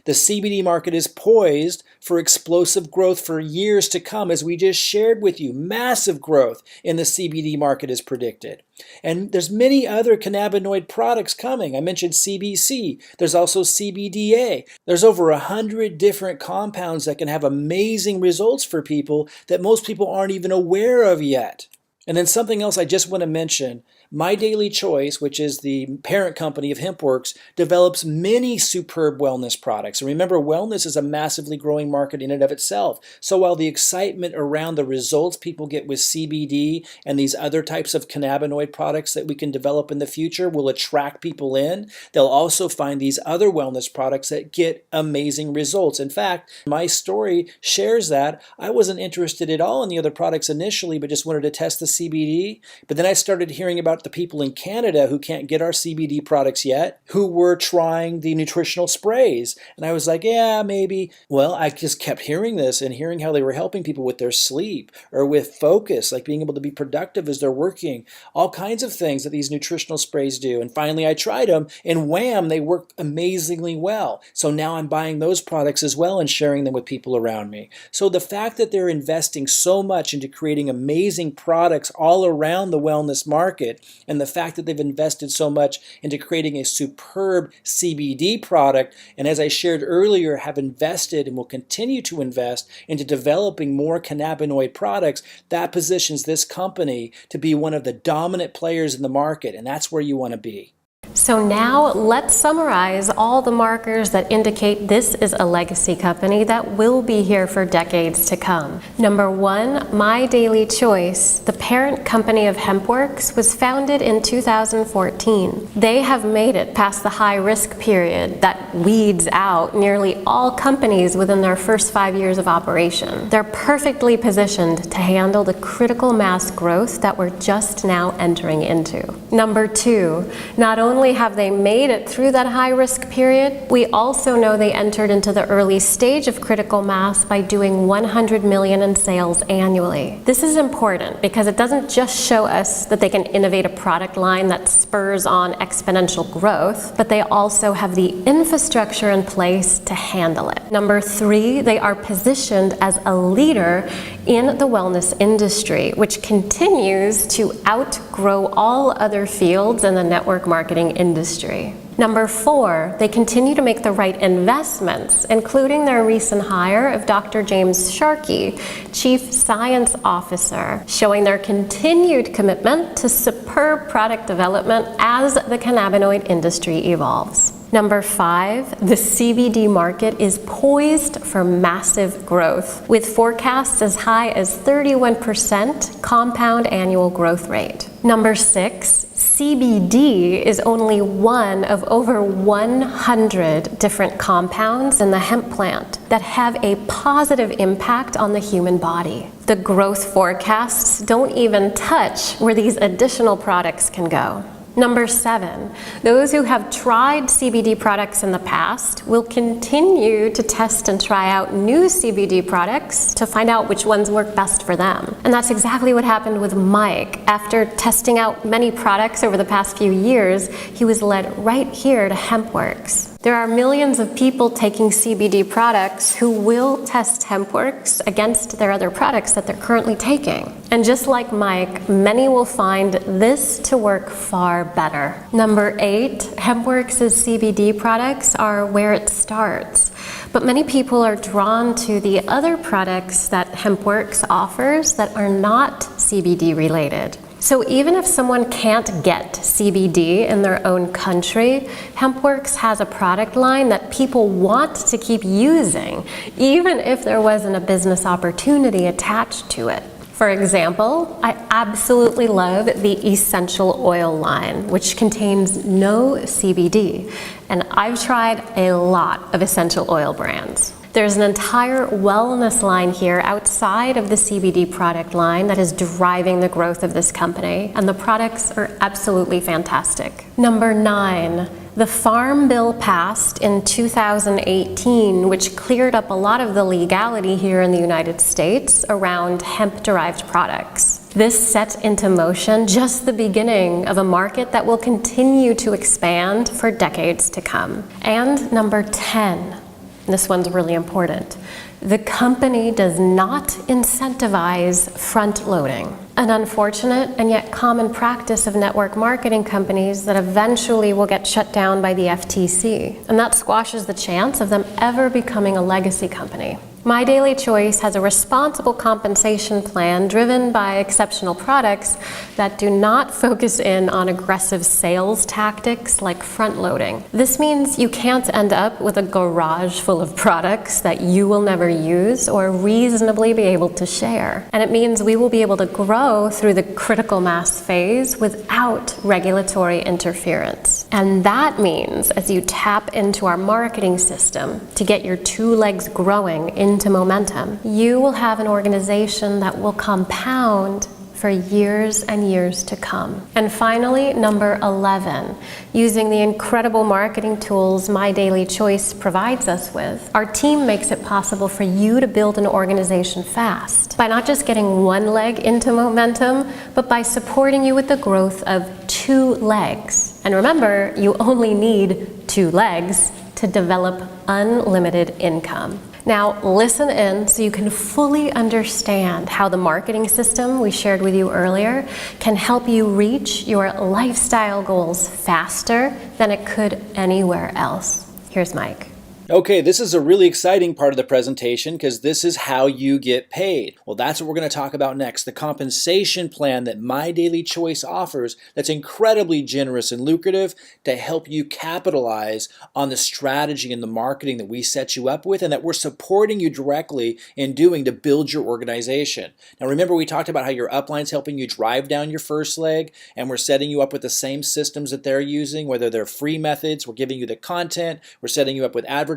The CBD market is poised for explosive growth for years to come, as we just shared with you. Massive growth in the CBD market is predicted. And there's many other cannabinoid products coming. I mentioned CBC. There's also CBDA. There's over 100 different compounds that can have amazing results for people that most people aren't even aware of yet. And then something else I just want to mention. MyDailyChoice, which is the parent company of Hempworx, develops many superb wellness products. And remember, wellness is a massively growing market in and of itself. So while the excitement around the results people get with CBD and these other types of cannabinoid products that we can develop in the future will attract people in, they'll also find these other wellness products that get amazing results. In fact, my story shares that. I wasn't interested at all in the other products initially, but just wanted to test the CBD. But then I started hearing about the people in Canada who can't get our CBD products yet, who were trying the nutritional sprays. And I was like, yeah, maybe. Well, I just kept hearing this and hearing how they were helping people with their sleep or with focus, like being able to be productive as they're working, all kinds of things that these nutritional sprays do. And finally, I tried them and wham, they work amazingly well. So now I'm buying those products as well and sharing them with people around me. So the fact that they're investing so much into creating amazing products all around the wellness market, and the fact that they've invested so much into creating a superb CBD product, and as I shared earlier, have invested and will continue to invest into developing more cannabinoid products, that positions this company to be one of the dominant players in the market, and that's where you want to be. So now let's summarize all the markers that indicate this is a legacy company that will be here for decades to come. Number one, MyDailyChoice, the parent company of Hempworx, was founded in 2014. They have made it past the high risk period that weeds out nearly all companies within their first 5 years of operation. They're perfectly positioned to handle the critical mass growth that we're just now entering into. Number two, not only have they made it through that high-risk period, we also know they entered into the early stage of critical mass by doing $100 million in sales annually. This is important because it doesn't just show us that they can innovate a product line that spurs on exponential growth, but they also have the infrastructure in place to handle it. Number three, they are positioned as a leader in the wellness industry, which continues to outgrow all other fields in the network marketing industry. Number four, they continue to make the right investments, including their recent hire of Dr. James Sharkey, Chief Science Officer, showing their continued commitment to superb product development as the cannabinoid industry evolves. Number five, the CBD market is poised for massive growth, with forecasts as high as 31% compound annual growth rate. Number six, CBD is only one of over 100 different compounds in the hemp plant that have a positive impact on the human body. The growth forecasts don't even touch where these additional products can go. Number seven, those who have tried CBD products in the past will continue to test and try out new CBD products to find out which ones work best for them. And that's exactly what happened with Mike. After testing out many products over the past few years, he was led right here to Hempworx. There are millions of people taking CBD products who will test Hempworx against their other products that they're currently taking. And just like Mike, many will find this to work far better. Number eight, Hempworx's CBD products are where it starts. But many people are drawn to the other products that Hempworx offers that are not CBD related. So even if someone can't get CBD in their own country, Hempworx has a product line that people want to keep using, even if there wasn't a business opportunity attached to it. For example, I absolutely love the essential oil line, which contains no CBD, and I've tried a lot of essential oil brands. There's an entire wellness line here outside of the CBD product line that is driving the growth of this company, and the products are absolutely fantastic. Number 9. The Farm Bill passed in 2018, which cleared up a lot of the legality here in the United States around hemp-derived products. This set into motion just the beginning of a market that will continue to expand for decades to come. And number 10. This one's really important. The company does not incentivize front-loading, an unfortunate and yet common practice of network marketing companies that eventually will get shut down by the FTC, and that squashes the chance of them ever becoming a legacy company. MyDailyChoice has a responsible compensation plan driven by exceptional products that do not focus in on aggressive sales tactics like front-loading. This means you can't end up with a garage full of products that you will never use or reasonably be able to share. And it means we will be able to grow through the critical mass phase without regulatory interference. And that means as you tap into our marketing system to get your two legs growing into momentum, you will have an organization that will compound for years and years to come. And finally, number 11, using the incredible marketing tools MyDailyChoice provides us with, our team makes it possible for you to build an organization fast by not just getting one leg into momentum, but by supporting you with the growth of 2 legs. And remember, you only need 2 legs to develop unlimited income. Now, listen in so you can fully understand how the marketing system we shared with you earlier can help you reach your lifestyle goals faster than it could anywhere else. Here's Mike. Okay, this is a really exciting part of the presentation because this is how you get paid. Well, that's what we're going to talk about next, the compensation plan that MyDailyChoice offers that's incredibly generous and lucrative to help you capitalize on the strategy and the marketing that we set you up with and that we're supporting you directly in doing to build your organization. Now, remember we talked about how your upline's helping you drive down your first leg, and we're setting you up with the same systems that they're using, whether they're free methods, we're giving you the content, we're setting you up with advertising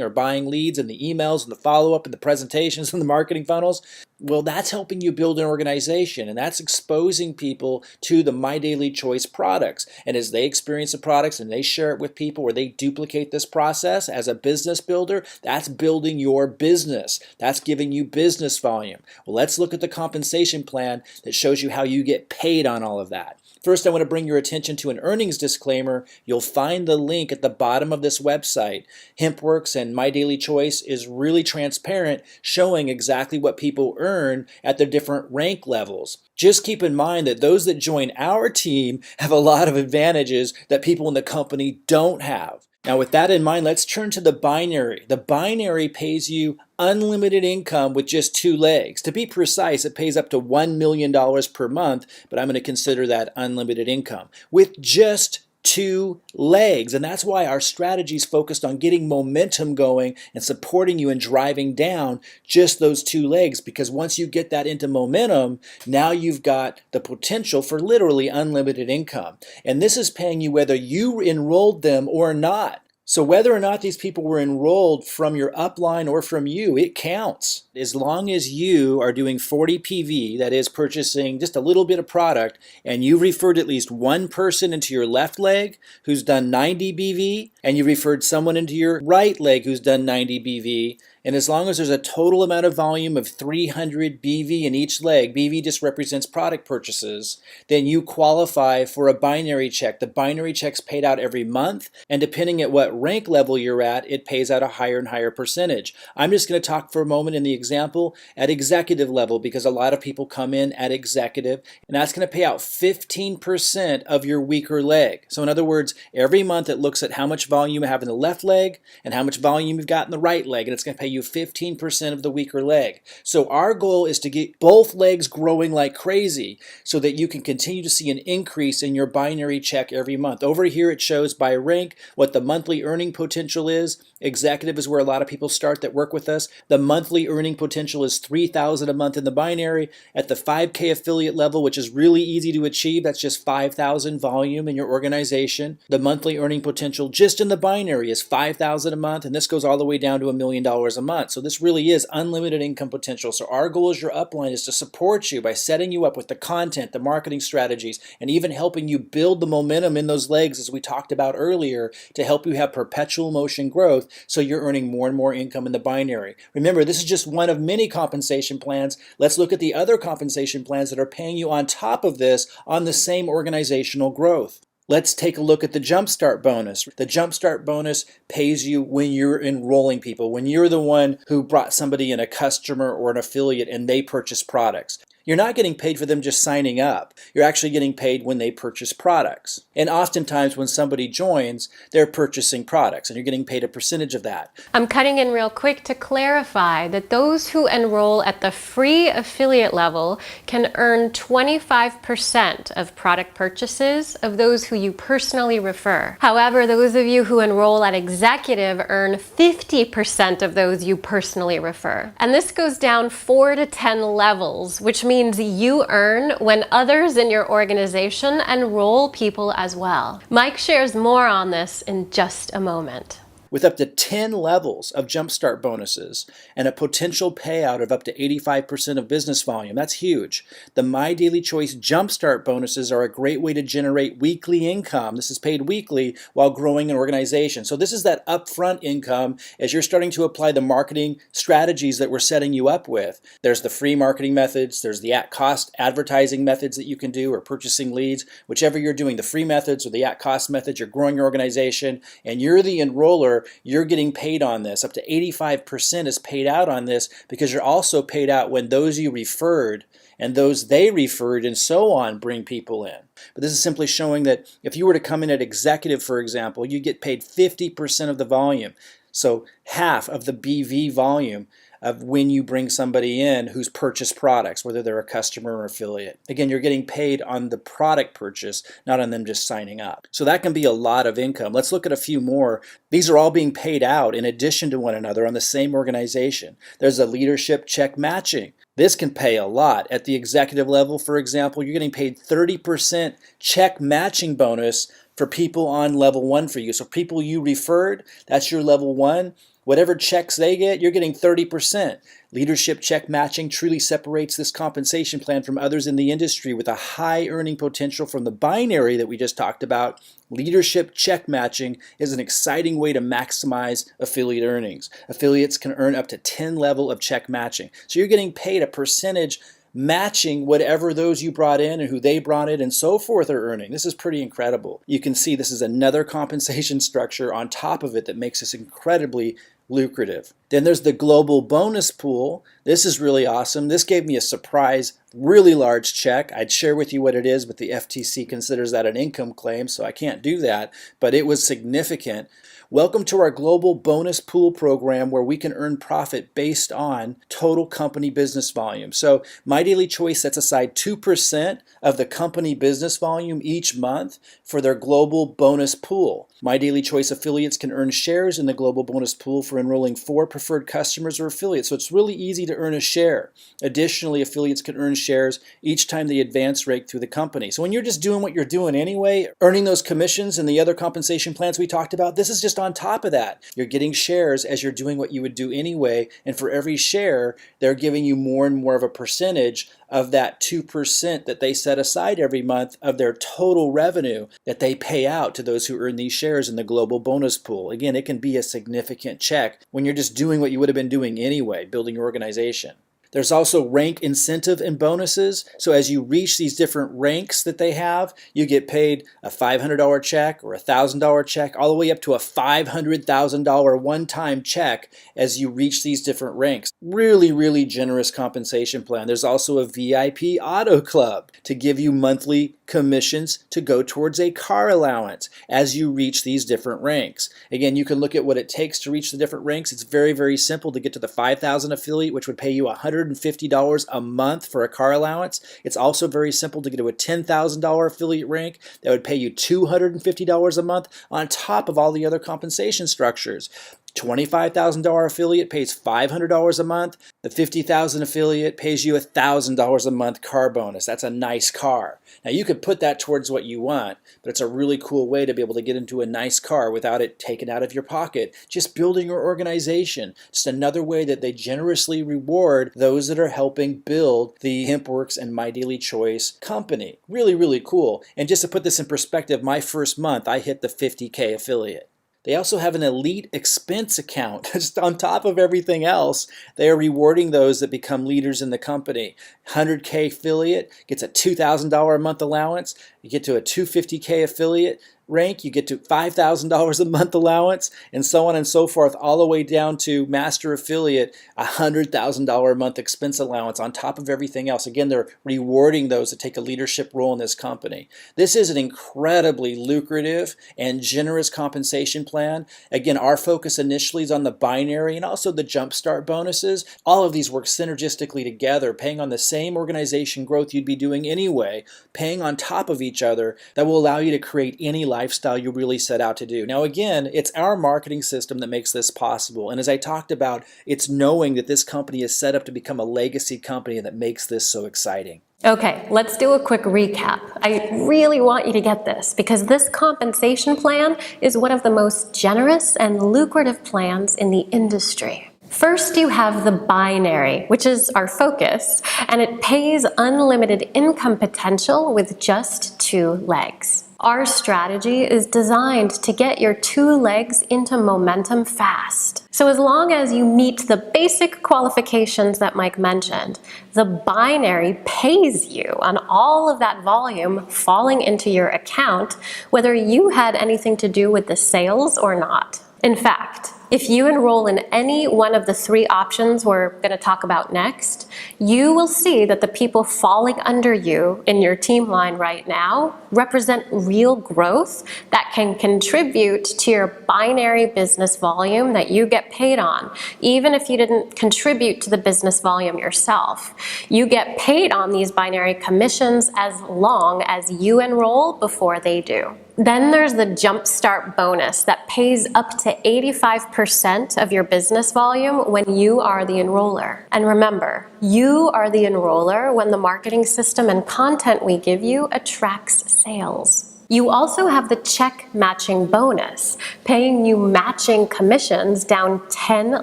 or buying leads and the emails and the follow-up and the presentations and the marketing funnels. Well, that's helping you build an organization, and that's exposing people to the MyDailyChoice products. And as they experience the products and they share it with people or they duplicate this process as a business builder, that's building your business. That's giving you business volume. Well, let's look at the compensation plan that shows you how you get paid on all of that. First, I want to bring your attention to an earnings disclaimer. You'll find the link at the bottom of this website. Hempworx and MyDailyChoice is really transparent, showing exactly what people earn at the different rank levels. Just keep in mind that those that join our team have a lot of advantages that people in the company don't have. Now, with that in mind, let's turn to the binary. The binary pays you unlimited income with just 2 legs. To be precise, it pays up to $1 million per month, but I'm going to consider that unlimited income with just 2 legs. And that's why our strategy is focused on getting momentum going and supporting you and driving down just those 2 legs, because once you get that into momentum, now you've got the potential for literally unlimited income. And this is paying you whether you enrolled them or not. So whether or not these people were enrolled from your upline or from you, it counts. As long as you are doing 40 PV, that is purchasing just a little bit of product, and you referred at least one person into your left leg who's done 90 BV, and you referred someone into your right leg who's done 90 BV, and as long as there's a total amount of volume of 300 BV in each leg, BV just represents product purchases, then you qualify for a binary check. The binary check's paid out every month, and depending at what rank level you're at, it pays out a higher and higher percentage. I'm just going to talk for a moment in the example at executive level, because a lot of people come in at executive, and that's going to pay out 15% of your weaker leg. So in other words, every month it looks at how much volume you have in the left leg and how much volume you've got in the right leg, and it's going to pay you 15% of the weaker leg. So our goal is to get both legs growing like crazy so that you can continue to see an increase in your binary check every month. Over here it shows by rank what the monthly earning potential is. Executive is where a lot of people start that work with us. The monthly earning potential is $3,000 a month in the binary. At the 5K affiliate level, which is really easy to achieve, that's just 5,000 volume in your organization. The monthly earning potential just in the binary is 5,000 a month, and this goes all the way down to $1 million a month. So this really is unlimited income potential. So our goal as your upline is to support you by setting you up with the content, the marketing strategies, and even helping you build the momentum in those legs as we talked about earlier to help you have perpetual motion growth so you're earning more and more income in the binary. Remember, this is just one of many compensation plans. Let's look at the other compensation plans that are paying you on top of this on the same organizational growth. Let's take a look at the Jumpstart bonus. The Jumpstart bonus pays you when you're enrolling people, when you're the one who brought somebody in, a customer or an affiliate, and they purchase products. You're not getting paid for them just signing up. You're actually getting paid when they purchase products. And oftentimes when somebody joins, they're purchasing products and you're getting paid a percentage of that. I'm cutting in real quick to clarify that those who enroll at the free affiliate level can earn 25% of product purchases of those who you personally refer. However, those of you who enroll at executive earn 50% of those you personally refer. And this goes down 4 to 10 levels, which means you earn when others in your organization enroll people as well. Mike shares more on this in just a moment. With up to 10 levels of Jumpstart bonuses and a potential payout of up to 85% of business volume. That's huge. The MyDailyChoice Jumpstart bonuses are a great way to generate weekly income. This is paid weekly while growing an organization. So this is that upfront income as you're starting to apply the marketing strategies that we're setting you up with. There's the free marketing methods, there's the at-cost advertising methods that you can do, or purchasing leads. Whichever you're doing, the free methods or the at-cost methods, you're growing your organization and you're the enroller. You're getting paid on this. Up to 85% is paid out on this because you're also paid out when those you referred and those they referred and so on bring people in. But this is simply showing that if you were to come in at executive, for example, you get paid 50% of the volume. So half of the BV volume of when you bring somebody in who's purchased products, whether they're a customer or affiliate. Again, you're getting paid on the product purchase, not on them just signing up. So that can be a lot of income. Let's look at a few more. These are all being paid out in addition to one another on the same organization. There's a leadership check matching. This can pay a lot. At the executive level, for example, you're getting paid 30% check matching bonus for people on level 1 for you. So people you referred, that's your level 1. Whatever checks they get, you're getting 30%. Leadership check matching truly separates this compensation plan from others in the industry with a high earning potential from the binary that we just talked about. Leadership check matching is an exciting way to maximize affiliate earnings. Affiliates can earn up to 10 level of check matching. So you're getting paid a percentage matching whatever those you brought in and who they brought in and so forth are earning. This is pretty incredible. You can see this is another compensation structure on top of it that makes this incredibly lucrative. Then there's the global bonus pool. This is really awesome. This gave me a surprise, really large check. I'd share with you what it is, but the FTC considers that an income claim, so I can't do that, but it was significant. Welcome to our global bonus pool program where we can earn profit based on total company business volume. So MyDailyChoice sets aside 2% of the company business volume each month for their global bonus pool. MyDailyChoice affiliates can earn shares in the global bonus pool for enrolling 4 preferred customers or affiliates. So it's really easy to earn a share. Additionally, affiliates can earn shares each time they advance rate through the company. So when you're just doing what you're doing anyway, earning those commissions and the other compensation plans we talked about, this is just on top of that. You're getting shares as you're doing what you would do anyway, and for every share, they're giving you more and more of a percentage of that 2% that they set aside every month of their total revenue that they pay out to those who earn these shares in the global bonus pool. Again, it can be a significant check when you're just doing what you would have been doing anyway, building your organization. There's also rank incentive and bonuses. So as you reach these different ranks that they have, you get paid a $500 check or a $1,000 check, all the way up to a $500,000 one-time check as you reach these different ranks. Really, really generous compensation plan. There's also a VIP auto club to give you monthly commissions to go towards a car allowance as you reach these different ranks. Again, you can look at what it takes to reach the different ranks. It's very, very simple to get to the 5,000 affiliate, which would pay you $150 a month for a car allowance. It's also very simple to get to a $10,000 affiliate rank that would pay you $250 a month on top of all the other compensation structures. $25,000 affiliate pays $500 a month. The $50,000 affiliate pays you $1,000 a month car bonus. That's a nice car. Now you could put that towards what you want, but it's a really cool way to be able to get into a nice car without it taken out of your pocket. Just building your organization. Just another way that they generously reward those that are helping build the Hempworx and MyDailyChoice company. Really, really cool. And just to put this in perspective, my first month I hit the 50K affiliate. They also have an elite expense account. Just on top of everything else, they are rewarding those that become leaders in the company. 100K affiliate gets a $2,000 a month allowance. You get to a 250K affiliate rank, you get to $5,000 a month allowance, and so on and so forth, all the way down to master affiliate, $100,000 a month expense allowance on top of everything else. Again, they're rewarding those that take a leadership role in this company. This is an incredibly lucrative and generous compensation plan. Again, our focus initially is on the binary and also the jumpstart bonuses. All of these work synergistically together, paying on the same organization growth you'd be doing anyway, paying on top of each other, that will allow you to create any lifestyle you really set out to do. Now again, it's our marketing system that makes this possible. And as I talked about, it's knowing that this company is set up to become a legacy company that makes this so exciting. Okay, let's do a quick recap. I really want you to get this because this compensation plan is one of the most generous and lucrative plans in the industry. First, you have the binary, which is our focus, and it pays unlimited income potential with just 2 legs. Our strategy is designed to get your 2 legs into momentum fast. So as long as you meet the basic qualifications that Mike mentioned, the binary pays you on all of that volume falling into your account, whether you had anything to do with the sales or not. In fact, if you enroll in any one of the 3 options we're going to talk about next, you will see that the people falling under you in your team line right now represent real growth that can contribute to your binary business volume that you get paid on, even if you didn't contribute to the business volume yourself. You get paid on these binary commissions as long as you enroll before they do. Then there's the Jumpstart bonus that pays up to 85% of your business volume when you are the enroller. And remember, you are the enroller when the marketing system and content we give you attracts sales. You also have the check matching bonus, paying you matching commissions down 10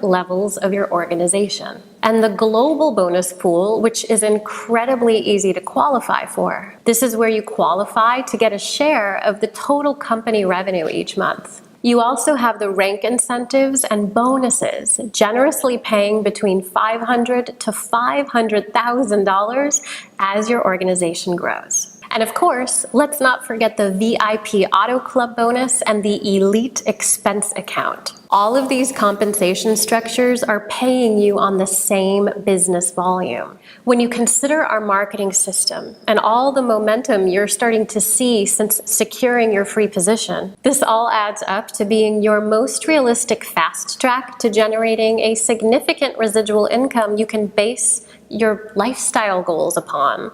levels of your organization. And the global bonus pool, which is incredibly easy to qualify for. This is where you qualify to get a share of the total company revenue each month. You also have the rank incentives and bonuses, generously paying between $500,000 to $500,000 as your organization grows. And of course, let's not forget the VIP Auto Club bonus and the Elite Expense Account. All of these compensation structures are paying you on the same business volume. When you consider our marketing system and all the momentum you're starting to see since securing your free position, this all adds up to being your most realistic fast track to generating a significant residual income you can base your lifestyle goals upon.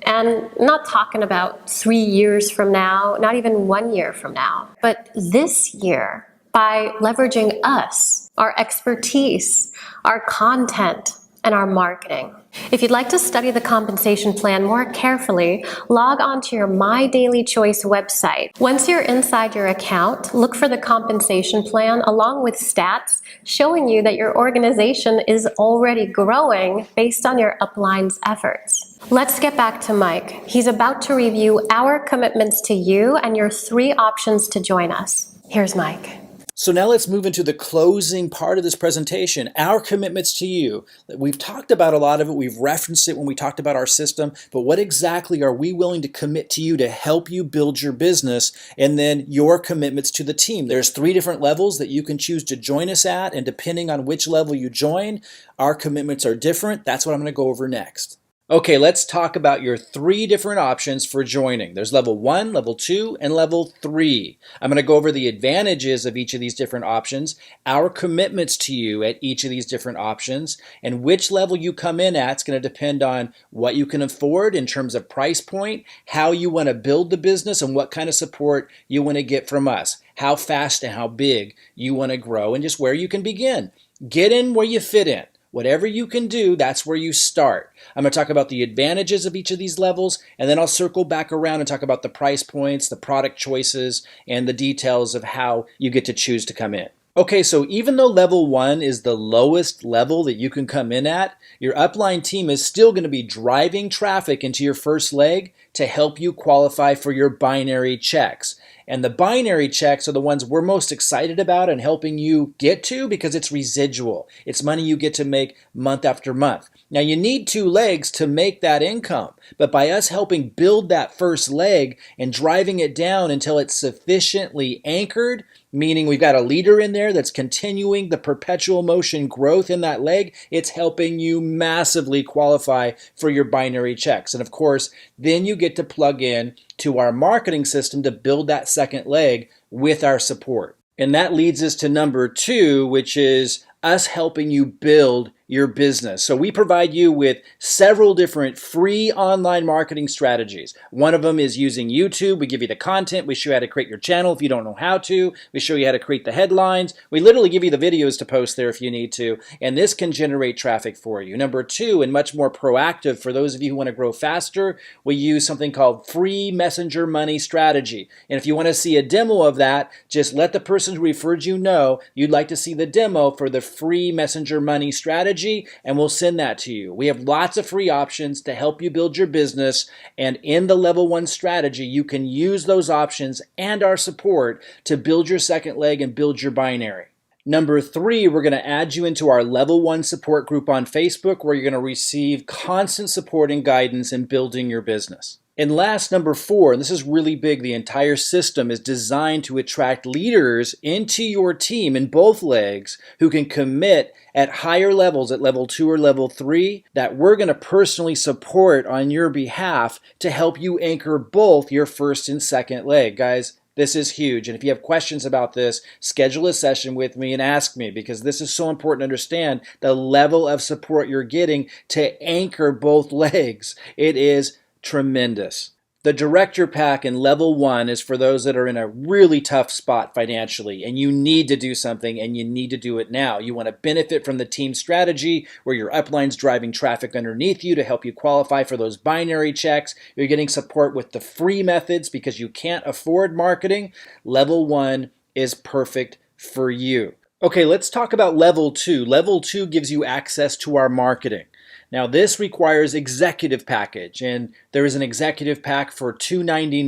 And not talking about 3 years from now, not even 1 year from now, but this year, by leveraging us, our expertise, our content, and our marketing. If you'd like to study the compensation plan more carefully, log on to your MyDailyChoice website. Once you're inside your account, look for the compensation plan along with stats showing you that your organization is already growing based on your upline's efforts. Let's get back to Mike. He's about to review our commitments to you and your 3 options to join us. Here's Mike. So now let's move into the closing part of this presentation, our commitments to you. We've talked about a lot of it, we've referenced it when we talked about our system, but what exactly are we willing to commit to you to help you build your business, and then your commitments to the team. There's 3 different levels that you can choose to join us at, and depending on which level you join, our commitments are different. That's what I'm going to go over next. Okay, let's talk about your 3 different options for joining. There's level 1, level 2, and level 3. I'm going to go over the advantages of each of these different options, our commitments to you at each of these different options, and which level you come in at is going to depend on what you can afford in terms of price point, how you want to build the business, and what kind of support you want to get from us, how fast and how big you want to grow, and just where you can begin. Get in where you fit in. Whatever you can do, that's where you start. I'm going to talk about the advantages of each of these levels, and then I'll circle back around and talk about the price points, the product choices, and the details of how you get to choose to come in. Okay, so even though level 1 is the lowest level that you can come in at, your upline team is still going to be driving traffic into your first leg to help you qualify for your binary checks. And the binary checks are the ones we're most excited about and helping you get to because it's residual. It's money you get to make month after month. Now you need 2 legs to make that income, but by us helping build that first leg and driving it down until it's sufficiently anchored, meaning we've got a leader in there that's continuing the perpetual motion growth in that leg, it's helping you massively qualify for your binary checks. And of course, then you get to plug in to our marketing system to build that second leg with our support. And that leads us to number 2, which is us helping you build your business. So we provide you with several different free online marketing strategies. One of them is using YouTube. We give you the content. We show you how to create your channel if you don't know how to. We show you how to create the headlines. We literally give you the videos to post there if you need to. And this can generate traffic for you. Number 2, and much more proactive for those of you who want to grow faster, we use something called free messenger money strategy. And if you want to see a demo of that, just let the person who referred you know you'd like to see the demo for the free messenger money strategy, and we'll send that to you. We have lots of free options to help you build your business, and in the level 1 strategy, you can use those options and our support to build your second leg and build your binary. Number 3, we're going to add you into our level 1 support group on Facebook, where you're going to receive constant support and guidance in building your business. And last, number 4, and this is really big, the entire system is designed to attract leaders into your team in both legs who can commit at higher levels at level 2 or level 3 that we're going to personally support on your behalf to help you anchor both your first and second leg. Guys, this is huge. And if you have questions about this, schedule a session with me and ask me, because this is so important to understand the level of support you're getting to anchor both legs. It is tremendous. The director pack in level 1 is for those that are in a really tough spot financially and you need to do something and you need to do it now. You want to benefit from the team strategy where your upline's driving traffic underneath you to help you qualify for those binary checks. You're getting support with the free methods because you can't afford marketing. Level 1 is perfect for you. Okay, let's talk about level 2. Level 2 gives you access to our marketing. Now this requires executive package, and there is an executive pack for $299.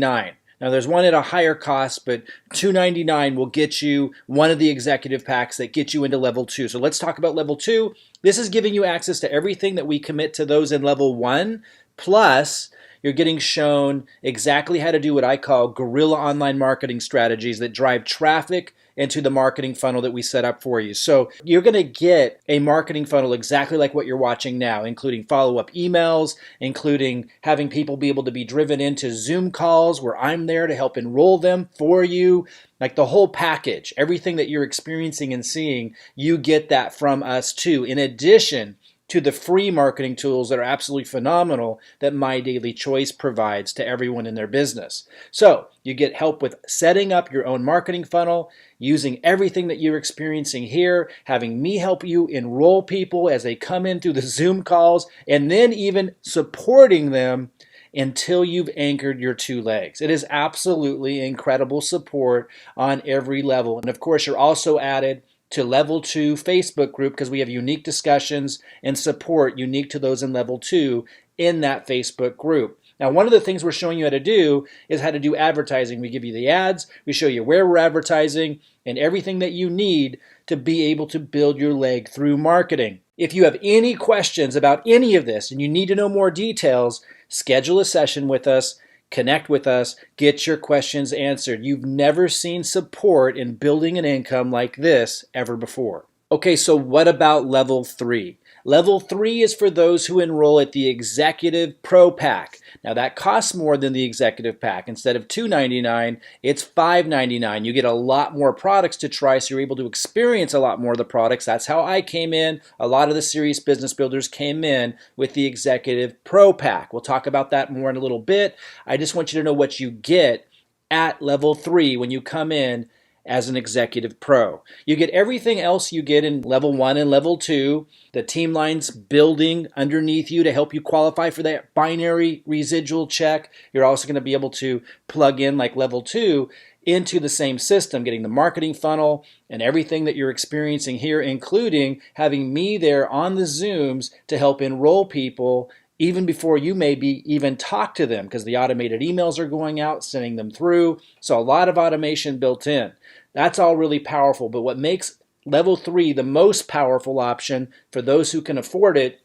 Now there's one at a higher cost, but $299 will get you one of the executive packs that get you into level 2. So let's talk about level 2. This is giving you access to everything that we commit to those in level 1, plus you're getting shown exactly how to do what I call guerrilla online marketing strategies that drive traffic into the marketing funnel that we set up for you. So you're going to get a marketing funnel exactly like what you're watching now, including follow-up emails, including having people be able to be driven into Zoom calls where I'm there to help enroll them for you. Like the whole package, everything that you're experiencing and seeing, you get that from us too. In addition to the free marketing tools that are absolutely phenomenal that MyDailyChoice provides to everyone in their business. So you get help with setting up your own marketing funnel, using everything that you're experiencing here, having me help you enroll people as they come in through the Zoom calls, and then even supporting them until you've anchored your 2 legs. It is absolutely incredible support on every level. And of course, you're also added to level 2 Facebook group because we have unique discussions and support unique to those in level 2 in that Facebook group. Now, one of the things we're showing you how to do is how to do advertising. We give you the ads, we show you where we're advertising, and everything that you need to be able to build your leg through marketing. If you have any questions about any of this and you need to know more details, schedule a session with us, connect with us, get your questions answered. You've never seen support in building an income like this ever before. Okay, so what about level 3? Level 3 is for those who enroll at the Executive Pro Pack. Now that costs more than the Executive Pack. Instead of $2.99, it's $5.99. You get a lot more products to try, so you're able to experience a lot more of the products. That's how I came in. A lot of the serious business builders came in with the Executive Pro Pack. We'll talk about that more in a little bit. I just want you to know what you get at level 3 when you come in as an executive pro. You get everything else you get in level 1 and level 2, the team lines building underneath you to help you qualify for that binary residual check. You're also going to be able to plug in, like level 2, into the same system, getting the marketing funnel and everything that you're experiencing here, including having me there on the Zooms to help enroll people even before you maybe even talk to them, because the automated emails are going out, sending them through. So a lot of automation built in. That's all really powerful. But what makes level 3 the most powerful option for those who can afford it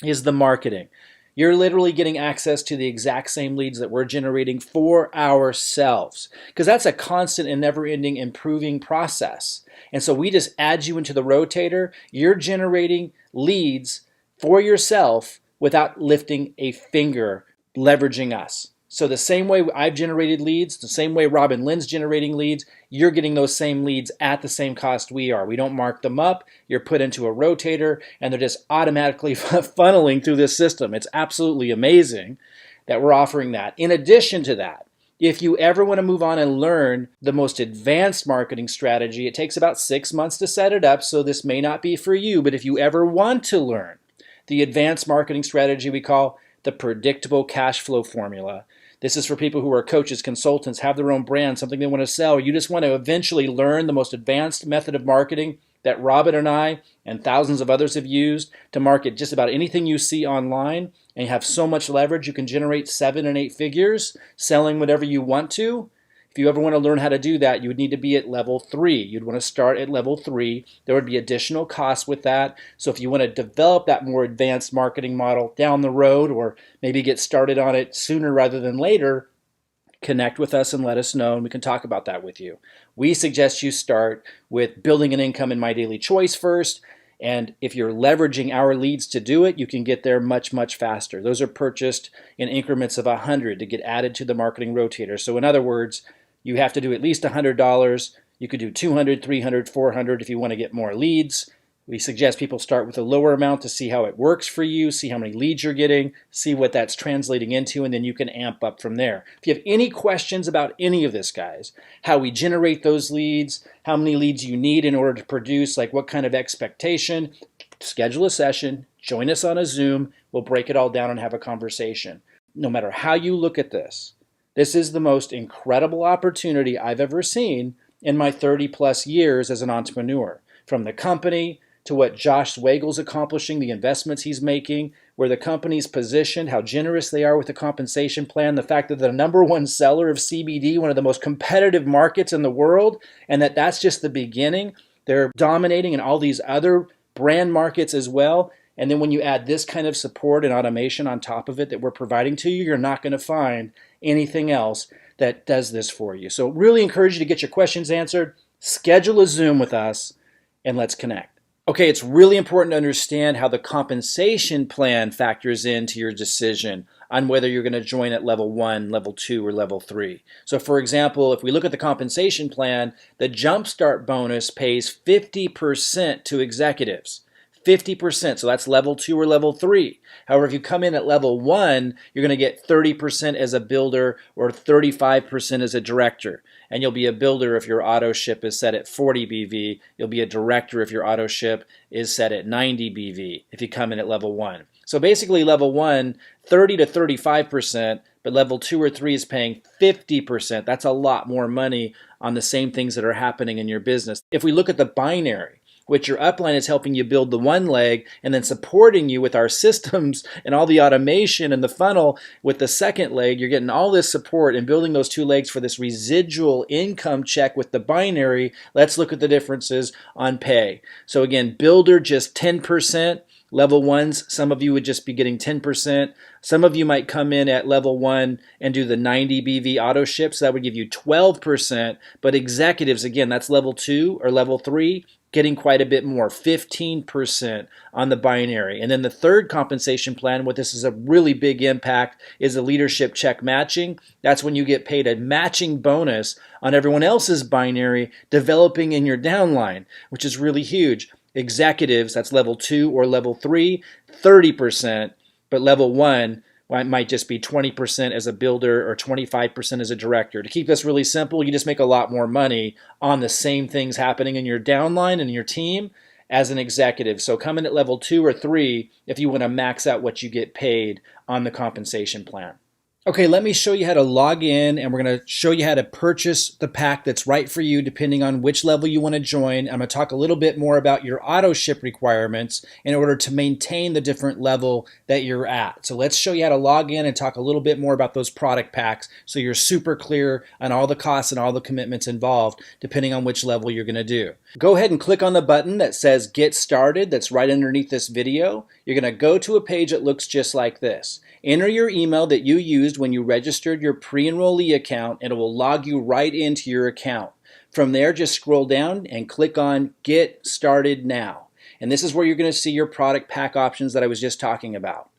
is the marketing. You're literally getting access to the exact same leads that we're generating for ourselves, because that's a constant and never-ending improving process. And so we just add you into the rotator. You're generating leads for yourself without lifting a finger, leveraging us. So the same way I've generated leads, the same way Robin Lynn's generating leads, you're getting those same leads at the same cost we are. We don't mark them up. You're put into a rotator, and they're just automatically funneling through this system. It's absolutely amazing that we're offering that. In addition to that, if you ever want to move on and learn the most advanced marketing strategy, it takes about 6 months to set it up, so this may not be for you. But if you ever want to learn the advanced marketing strategy we call the predictable cash flow formula. This is for people who are coaches, consultants, have their own brand, something they want to sell, or you just want to eventually learn the most advanced method of marketing that Robin and I and thousands of others have used to market just about anything you see online, and you have so much leverage you can generate 7 and 8 figures selling whatever you want to. If you ever want to learn how to do that, you would need to be at level 3. You'd want to start at level 3. There would be additional costs with that. So if you want to develop that more advanced marketing model down the road, or maybe get started on it sooner rather than later, connect with us and let us know, and we can talk about that with you. We suggest you start with building an income in MyDailyChoice first. And if you're leveraging our leads to do it, you can get there much, much faster. Those are purchased in increments of 100 to get added to the marketing rotator. So in other words, you have to do at least $100. You could do 200, 300, 400 if you want to get more leads. We suggest people start with a lower amount to see how it works for you, see how many leads you're getting, see what that's translating into, and then you can amp up from there. If you have any questions about any of this, guys, how we generate those leads, how many leads you need in order to produce, like what kind of expectation, schedule a session, join us on a Zoom, we'll break it all down and have a conversation. No matter how you look at this, this is the most incredible opportunity I've ever seen in my 30 plus years as an entrepreneur. From the company to what Josh Zweigel's accomplishing, the investments he's making, where the company's positioned, how generous they are with the compensation plan, the fact that they're the #1 seller of CBD, one of the most competitive markets in the world, and that's just the beginning. They're dominating in all these other brand markets as well. And then when you add this kind of support and automation on top of it that we're providing to you, you're not going to find anything else that does this for you. So really encourage you to get your questions answered, schedule a Zoom with us, and let's connect. Okay, it's really important to understand how the compensation plan factors into your decision on whether you're going to join at level 1, level 2, or level 3. So for example, if we look at the compensation plan, the Jumpstart bonus pays 50% to executives. 50%, so that's level 2 or level 3. However, if you come in at level 1, you're going to get 30% as a builder or 35% as a director. And you'll be a builder if your auto ship is set at 40 BV. You'll be a director if your auto ship is set at 90 BV if you come in at level 1. So basically level 1, 30 to 35%, but level 2 or 3 is paying 50%. That's a lot more money on the same things that are happening in your business. If we look at the binary, which your upline is helping you build the one leg and then supporting you with our systems and all the automation and the funnel with the second leg. You're getting all this support and building those two legs for this residual income check with the binary. Let's look at the differences on pay. So again, builder just 10%. Level ones, some of you would just be getting 10%. Some of you might come in at level one and do the 90 BV auto ship, so that would give you 12%. But executives, again, that's level two or level three, getting quite a bit more, 15% on the binary. And then the third compensation plan, what this is a really big impact, is the leadership check matching. That's when you get paid a matching bonus on everyone else's binary developing in your downline, which is really huge. Executives, that's level two or level three, 30%, but level one might just be 20% as a builder or 25% as a director. To keep this really simple, you just make a lot more money on the same things happening in your downline and your team as an executive. So come in at level two or three if you want to max out what you get paid on the compensation plan. Okay, let me show you how to log in, and we're going to show you how to purchase the pack that's right for you depending on which level you want to join. I'm going to talk a little bit more about your auto ship requirements in order to maintain the different level that you're at. So let's show you how to log in and talk a little bit more about those product packs so you're super clear on all the costs and all the commitments involved depending on which level you're going to do. Go ahead and click on the button that says Get Started that's right underneath this video. You're going to go to a page that looks just like this. Enter your email that you used when you registered your pre-enrollee account, and it will log you right into your account. From there, just scroll down and click on Get Started Now. And this is where you're going to see your product pack options that I was just talking about.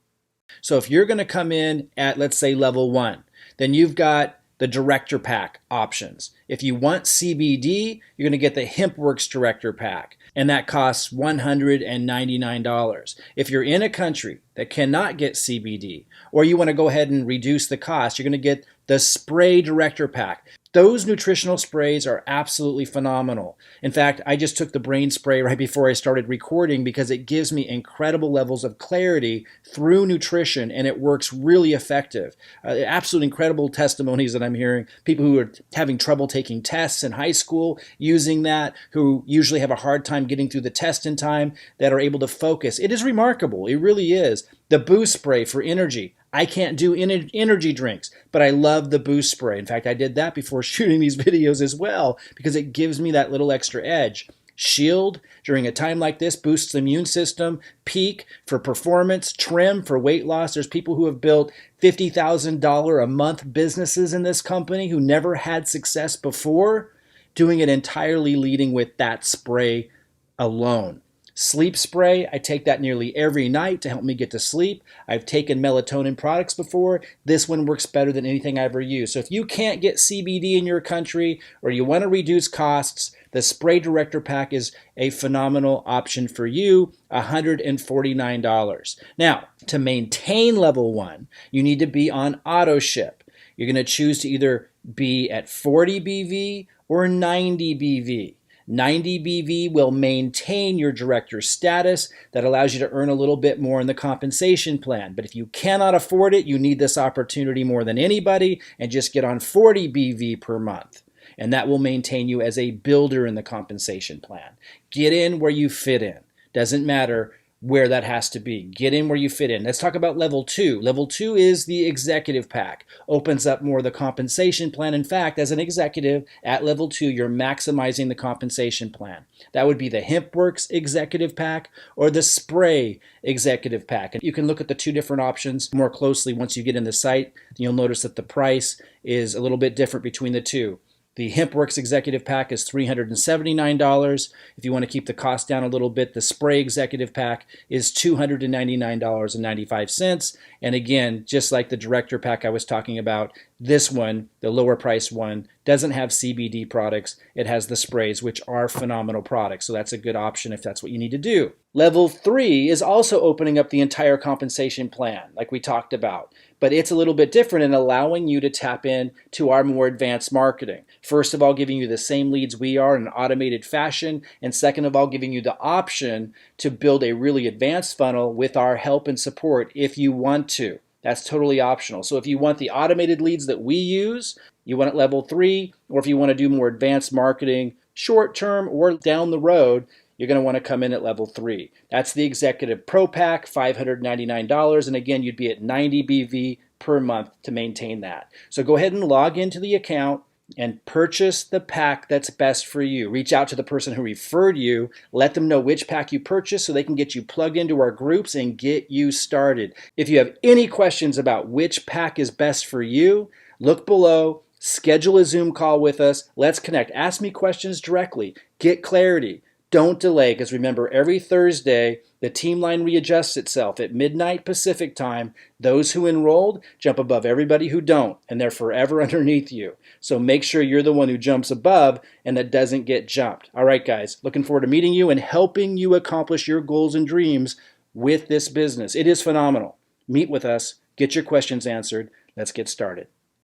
So if you're going to come in at, let's say, level one, then you've got the Director Pack options. If you want CBD, you're going to get the Hempworx Director Pack, and that costs $199. If you're in a country that cannot get CBD, or you want to go ahead and reduce the cost, you're going to get the Spray Director Pack. Those nutritional sprays are absolutely phenomenal. In fact, I just took the brain spray right before I started recording because it gives me incredible levels of clarity through nutrition, and it works really effective. Absolute incredible testimonies that I'm hearing. People who are having trouble taking tests in high school using that, who usually have a hard time getting through the test in time, that are able to focus. It is remarkable. It really is. The Boost Spray for energy. I can't do energy drinks, but I love the Boost Spray. In fact, I did that before shooting these videos as well because it gives me that little extra edge. Shield, during a time like this, boosts the immune system. Peak for performance. Trim for weight loss. There's people who have built $50,000 a month businesses in this company who never had success before, doing it entirely leading with that spray alone. Sleep spray, I take that nearly every night to help me get to sleep. I've taken melatonin products before. This one works better than anything I ever used. So if you can't get CBD in your country or you want to reduce costs, the Spray Director Pack is a phenomenal option for you, $149. Now, to maintain level one, you need to be on auto ship. You're going to choose to either be at 40 BV or 90 BV. 90 BV will maintain your director status. That allows you to earn a little bit more in the compensation plan. But if you cannot afford it, you need this opportunity more than anybody and just get on 40 BV per month. And that will maintain you as a builder in the compensation plan. Get in where you fit in. Doesn't matter where that has to be. Get in where you fit in. Let's talk about level two. Level two is the executive pack. Opens up more of the compensation plan. In fact, as an executive at level two, you're maximizing the compensation plan. That would be the Hempworx executive pack or the Spray executive pack. And you can look at the two different options more closely once you get in the site. You'll notice that the price is a little bit different between the two. The Hempworx Executive Pack is $379. If you want to keep the cost down a little bit, the Spray Executive Pack is $299.95. And again, just like the Director Pack I was talking about, this one, the lower price one, doesn't have CBD products. It has the sprays, which are phenomenal products. So that's a good option if that's what you need to do. Level 3 is also opening up the entire compensation plan, like we talked about. But it's a little bit different in allowing you to tap in to our more advanced marketing. First of all, giving you the same leads we are in an automated fashion. And second of all, giving you the option to build a really advanced funnel with our help and support if you want to. That's totally optional. So if you want the automated leads that we use, you want it level 3, or if you want to do more advanced marketing, short term or down the road, you're going to want to come in at level 3. That's the Executive Pro Pack, $599. And again, you'd be at 90 BV per month to maintain that. So go ahead and log into the account and purchase the pack that's best for you. Reach out to the person who referred you, let them know which pack you purchased so they can get you plugged into our groups and get you started. If you have any questions about which pack is best for you, look below, schedule a Zoom call with us, let's connect. Ask me questions directly, get clarity. Don't delay, because remember, every Thursday, the team line readjusts itself at midnight Pacific time. Those who enrolled jump above everybody who don't, and they're forever underneath you. So make sure you're the one who jumps above and that doesn't get jumped. All right, guys, looking forward to meeting you and helping you accomplish your goals and dreams with this business. It is phenomenal. Meet with us, get your questions answered. Let's get started.